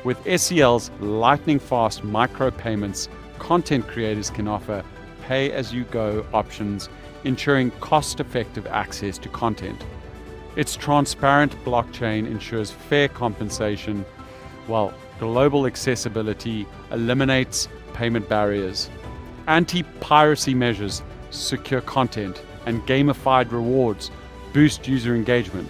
With SEL's lightning-fast micropayments, content creators can offer pay-as-you-go options, ensuring cost-effective access to content. Its transparent blockchain ensures fair compensation, while global accessibility eliminates payment barriers. Anti-piracy measures secure content, and gamified rewards boost user engagement.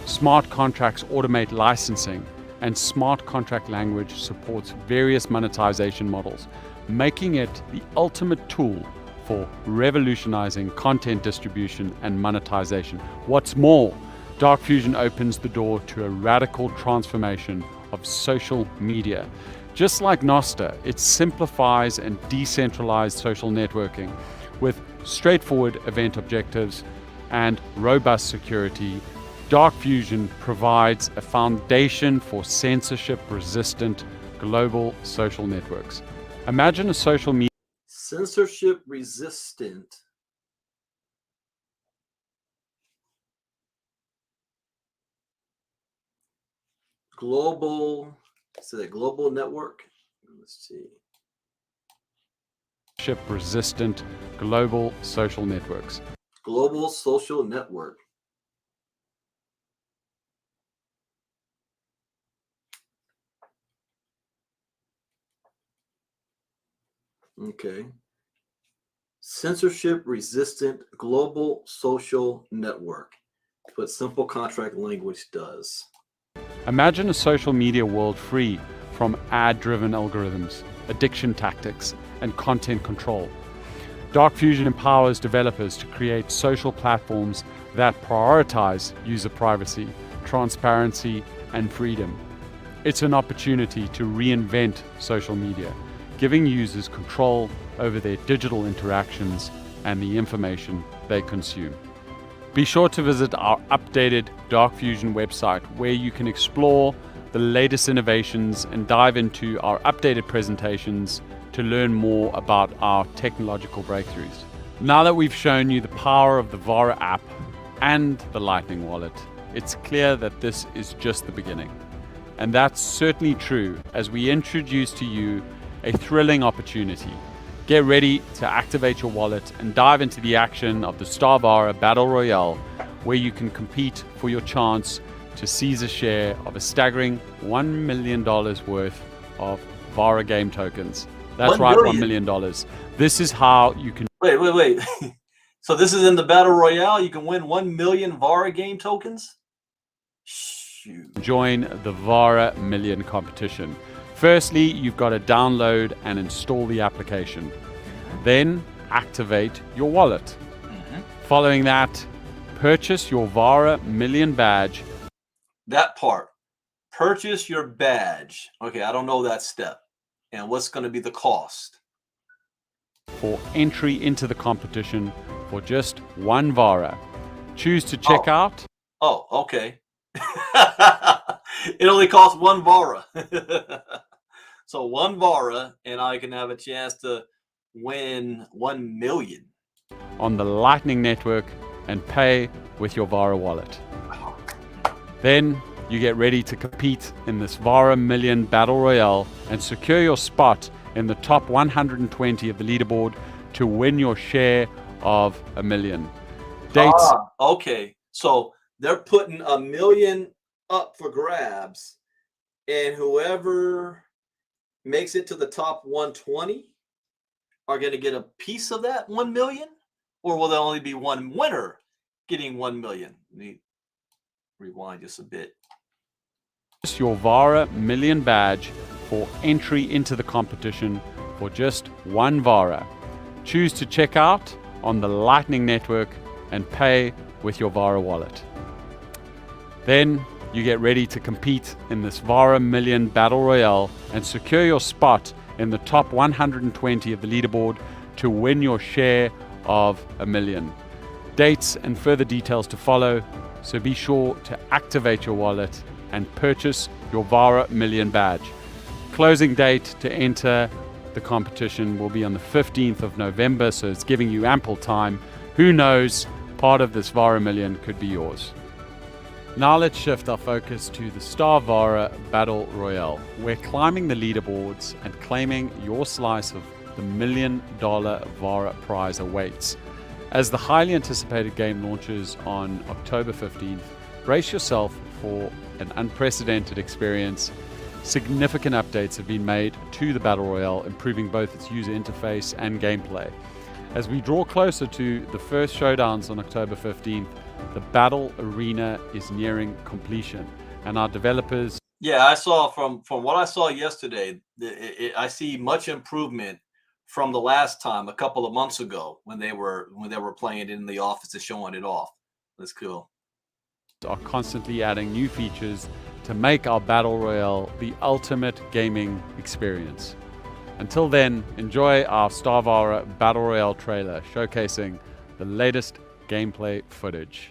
Smart contracts automate licensing, and smart contract language supports various monetization models, making it the ultimate tool for revolutionizing content distribution and monetization. What's more, Dark Fusion opens the door to a radical transformation of social media. Just like Nostr, it simplifies and decentralized social networking with straightforward event objectives and robust security. Dark Fusion provides a foundation for censorship-resistant global social networks. Imagine a social media Censorship resistant Global, is it a global network? Let's see. Resistant global social networks. Global social network. Okay. Censorship resistant global social network. What simple contract language does. Imagine a social media world free from ad-driven algorithms, addiction tactics, and content control. Dark Fusion empowers developers to create social platforms that prioritize user privacy, transparency, and freedom. It's an opportunity to reinvent social media, giving users control over their digital interactions and the information they consume. Be sure to visit our updated Dark Fusion website, where you can explore the latest innovations and dive into our updated presentations to learn more about our technological breakthroughs. Now that we've shown you the power of the Vara app and the Lightning Wallet, it's clear that this is just the beginning. And that's certainly true as we introduce to you a thrilling opportunity. Get ready to activate your wallet and dive into the action of the Star Vara Battle Royale, where you can compete for your chance to seize a share of a staggering $1 million worth of Vara game tokens. That's right, $1 million. This is how you can... Wait. So this is in the Battle Royale. You can win 1 million Vara game tokens? Shoot. Join the Vara Million competition. Firstly, you've got to download and install the application. Then activate your wallet. Following that, purchase your Vara Million badge. That part. Purchase your badge. Okay, I don't know that step. And what's going to be the cost? For entry into the competition for just 1 Vara. Choose to check out. Oh, okay. It only costs 1 Vara. So 1 Vara, and I can have a chance to win 1 million. On the Lightning Network and pay with your Vara wallet. Then you get ready to compete in this Vara Million Battle Royale and secure your spot in the top 120 of the leaderboard to win your share of $1 million. Dates. Okay, so they're putting $1 million up for grabs, and whoever makes it to the top 120 are going to get a piece of that 1 million, or will there only be one winner getting 1 million? Let me rewind just a bit. Your Vara Million badge for entry into the competition for just 1 Vara. Choose to check out on the Lightning Network and pay with your Vara wallet. Then you get ready to compete in this Vara Million Battle Royale and secure your spot in the top 120 of the leaderboard to win your share of $1 million. Dates and further details to follow, so be sure to activate your wallet and purchase your Vara Million badge. Closing date to enter the competition will be on the 15th of November, so it's giving you ample time. Who knows, part of this Vara Million could be yours. Now let's shift our focus to the Star Vara Battle Royale, where climbing the leaderboards and claiming your slice of the $1 million Vara prize awaits. As the highly anticipated game launches on October 15th, brace yourself for an unprecedented experience. Significant updates have been made to the Battle Royale, improving both its user interface and gameplay. As we draw closer to the first showdowns on October 15th, the battle arena is nearing completion, and our developers... Yeah, I saw from what I saw yesterday, I see much improvement from the last time a couple of months ago when they were playing it in the office and showing it off. That's cool. Are constantly adding new features to make our Battle Royale the ultimate gaming experience. Until then, enjoy our Star Vara Battle Royale trailer showcasing the latest gameplay footage.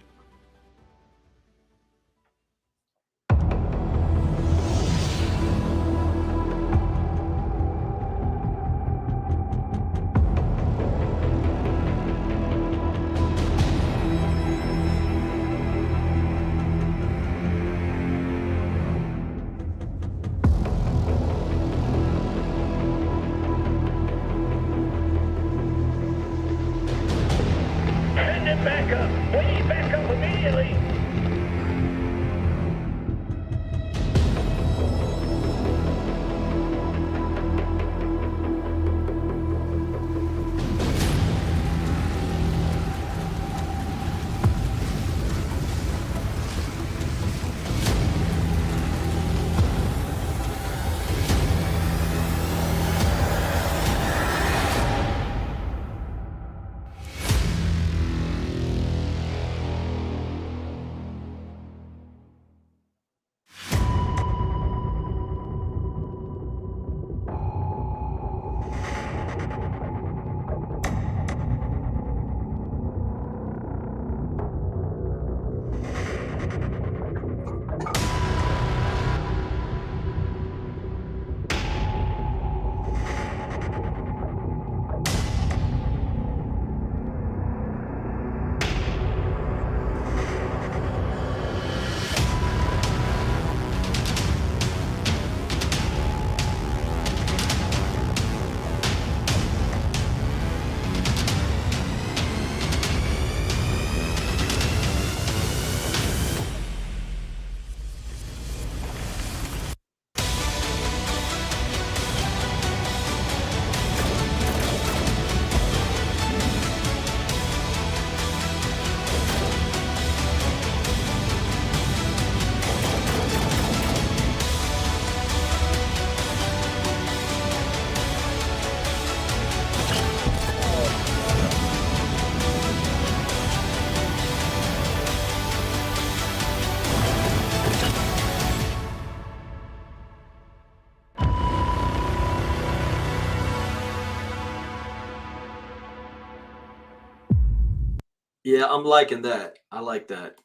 Yeah, I'm liking that. I like that.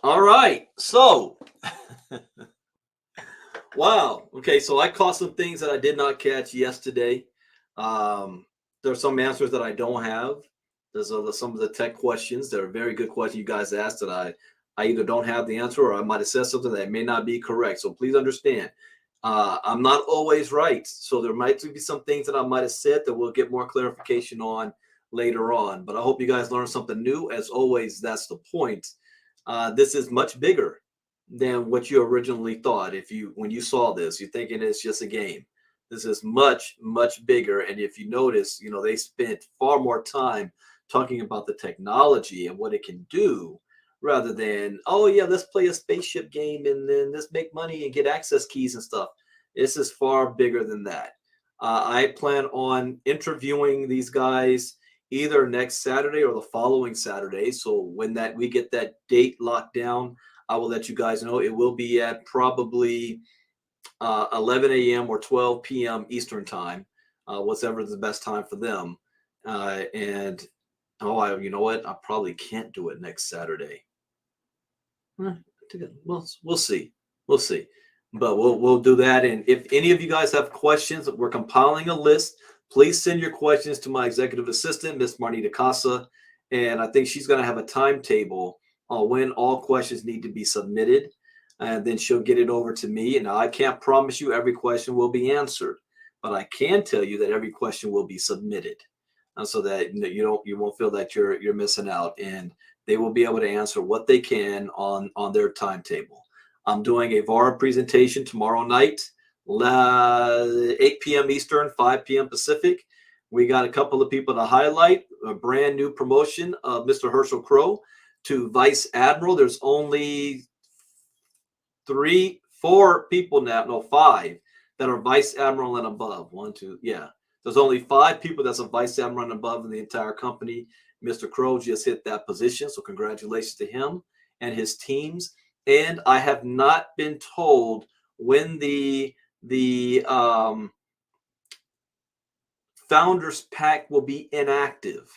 All right. So, wow. Okay, so I caught some things that I did not catch yesterday. There are some answers that I don't have. There's some of the tech questions that are very good questions you guys asked that I either don't have the answer or I might have said something that may not be correct. So please understand, I'm not always right. So there might be some things that I might have said that we'll get more clarification on later on. But I hope you guys learned something new. As always, that's the point. This is much bigger than what you originally thought. When you saw this, you're thinking it's just a game. This is much, much bigger. And if you notice, they spent far more time talking about the technology and what it can do rather than, oh yeah, let's play a spaceship game and then let's make money and get access keys and stuff. This is far bigger than that. I plan on interviewing these guys either next Saturday or the following Saturday. So when we get that date locked down, I will let you guys know. It will be at probably 11 a.m. or 12 p.m. Eastern time, whatever the best time for them. And you know what? I probably can't do it next Saturday. We'll see. We'll see. But we'll do that. And if any of you guys have questions, we're compiling a list. Please send your questions to my executive assistant, Miss Marnita Casa. And I think she's going to have a timetable on when all questions need to be submitted. And then she'll get it over to me. And I can't promise you every question will be answered, but I can tell you that every question will be submitted, so that you won't feel that you're missing out. And they will be able to answer what they can on their timetable. I'm doing a Vara presentation tomorrow night, 8 p.m. Eastern, 5 p.m. Pacific. We got a couple of people to highlight. A brand new promotion of Mr. Herschel Crow to Vice Admiral. There's only 4 people now, no, 5 that are Vice Admiral and above. 1, 2, yeah. There's only 5 people that's a Vice Admiral and above in the entire company. Mr. Crow just hit that position, so congratulations to him and his teams. And I have not been told when the Founders Pack will be inactive.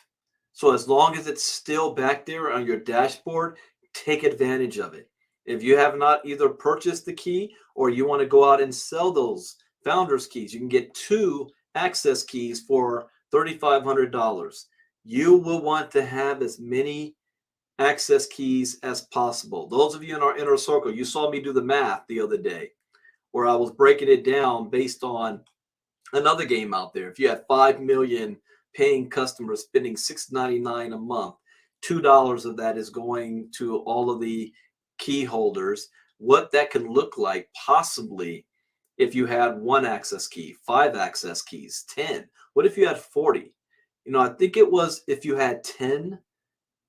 So as long as it's still back there on your dashboard, take advantage of it. If you have not either purchased the key or you want to go out and sell those Founders keys, you can get 2 access keys for $3,500. You will want to have as many access keys as possible. Those of you in our inner circle, you saw me do the math the other day where I was breaking it down based on another game out there. If you had 5 million paying customers spending $6.99 a month, $2 of that is going to all of the key holders. What that can look like possibly if you had 1 access key, 5 access keys, 10. What if you had 40? I think it was if you had 10,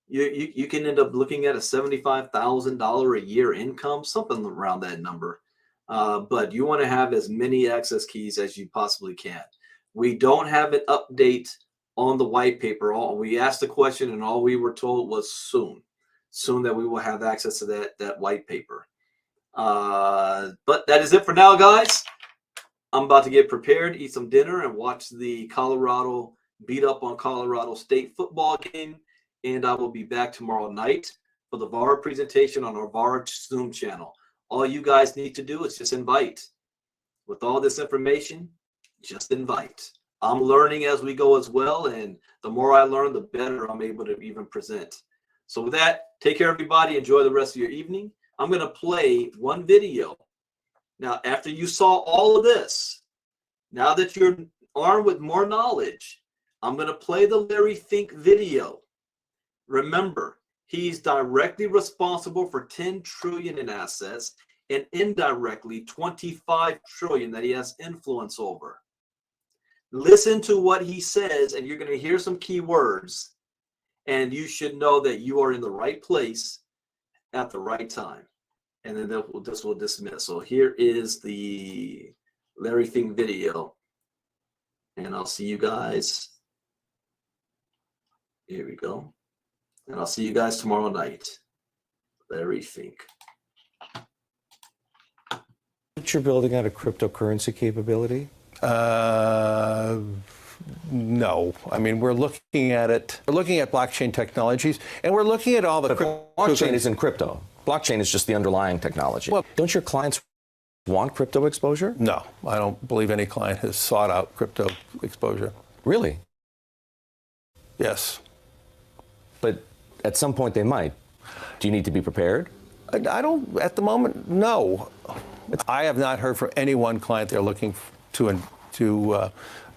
you can end up looking at a $75,000 a year income, something around that number. But you want to have as many access keys as you possibly can. We don't have an update on the white paper. We asked the question and all we were told was soon that we will have access to that white paper. But that is it for now, guys. I'm about to get prepared, eat some dinner, and watch the Colorado beat up on Colorado State football game. And I will be back tomorrow night for the Vara presentation on our Vara Zoom channel. All you guys need to do is just invite. With all this information, just invite. I'm learning as we go as well, and the more I learn, the better I'm able to even present. So with that, take care, everybody. Enjoy the rest of your evening. I'm going to play one video. Now, after you saw all of this, now that you're armed with more knowledge, I'm going to play the Larry Fink video. Remember, he's directly responsible for 10 trillion in assets and indirectly 25 trillion that he has influence over. Listen to what he says, and you're going to hear some key words, and you should know that you are in the right place at the right time. And then this will dismiss. So here is the Larry Fink video, and I'll see you guys. Here we go. And I'll see you guys tomorrow night. Larry Fink. what you're building out a cryptocurrency capability? No. I mean, we're looking at it. We're looking at blockchain technologies, and we're looking at all the blockchain isn't crypto. Blockchain is just the underlying technology. Well, don't your clients want crypto exposure? No, I don't believe any client has sought out crypto exposure. Really? Yes. But at some point they might. Do you need to be prepared? I don't, at the moment, no. I have not heard from any one client they're looking to buy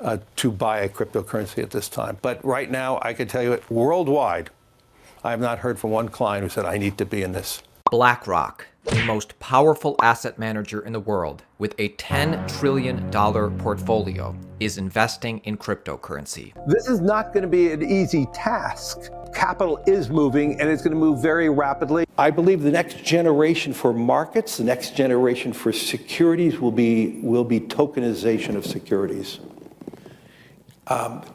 a cryptocurrency at this time. But right now, I can tell you it worldwide, I have not heard from one client who said, I need to be in this. BlackRock, the most powerful asset manager in the world with a $10 trillion portfolio, is investing in cryptocurrency. This is not going to be an easy task. Capital is moving, and it's going to move very rapidly. I believe the next generation for markets, the next generation for securities will be tokenization of securities.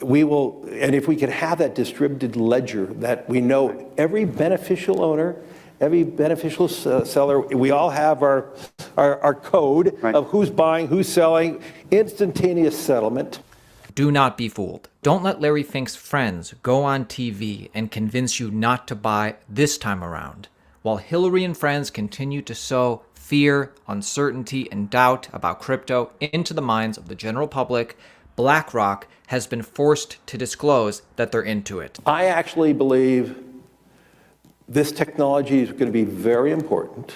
We will, and if we can have that distributed ledger that we know every beneficial owner, every beneficial seller, we all have our code of who's buying, who's selling, instantaneous settlement. Do not be fooled. Don't let Larry Fink's friends go on TV and convince you not to buy this time around. While Hillary and friends continue to sow fear, uncertainty, and doubt about crypto into the minds of the general public, BlackRock has been forced to disclose that they're into it. I actually believe this technology is going to be very important.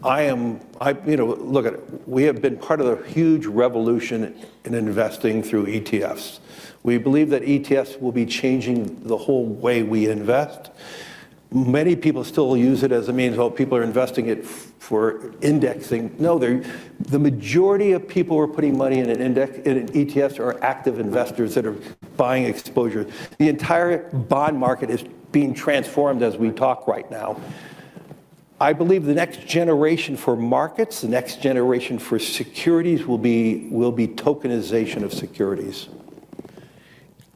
Look at it. We have been part of the huge revolution in investing through ETFs. We believe that ETFs will be changing the whole way we invest. Many people still use it as a means, well, people are investing it for indexing. No, the majority of people who are putting money in in ETFs are active investors that are buying exposure. The entire bond market is being transformed as we talk right now. I believe the next generation for markets, the next generation for securities will be tokenization of securities.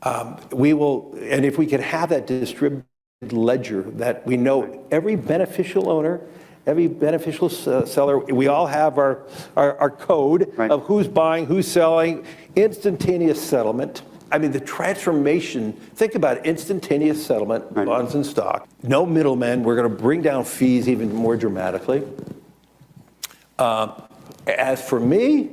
And if we can have that distributed ledger that we know every beneficial owner, every beneficial seller, we all have our code of who's buying, who's selling, instantaneous settlement. I mean, the transformation, think about it, instantaneous settlement, bonds and stock, no middlemen. We're going to bring down fees even more dramatically. As for me,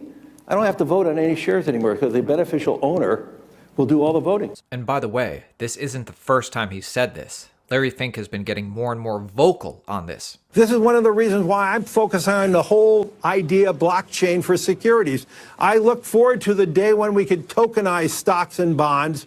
I don't have to vote on any shares anymore because the beneficial owner will do all the voting. And by the way, this isn't the first time he's said this. Larry Fink has been getting more and more vocal on this. This is one of the reasons why I'm focusing on the whole idea of blockchain for securities. I look forward to the day when we could tokenize stocks and bonds,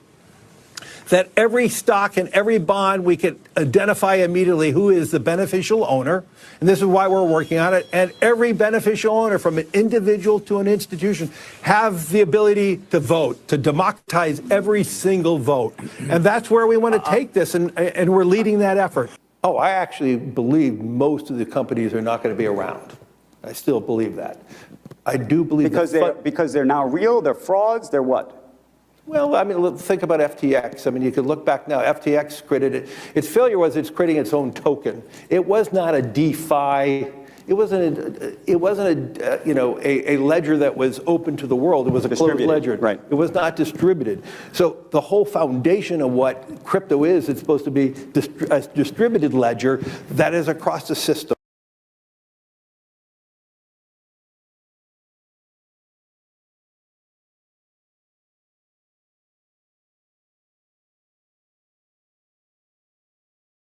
that every stock and every bond we could identify immediately who is the beneficial owner, and this is why we're working on it, and every beneficial owner from an individual to an institution have the ability to vote, to democratize every single vote. And that's where we want to take this, and we're leading that effort. Oh, I actually believe most of the companies are not going to be around. I still believe that. I do believe because they're now real, they're frauds, they're what? Well, I mean, think about FTX. I mean, you could look back now. FTX created it. Its failure was it's creating its own token. It was not a DeFi. It wasn't a ledger that was open to the world. It was a closed ledger. Right. It was not distributed. So the whole foundation of what crypto is, it's supposed to be a distributed ledger that is across the system.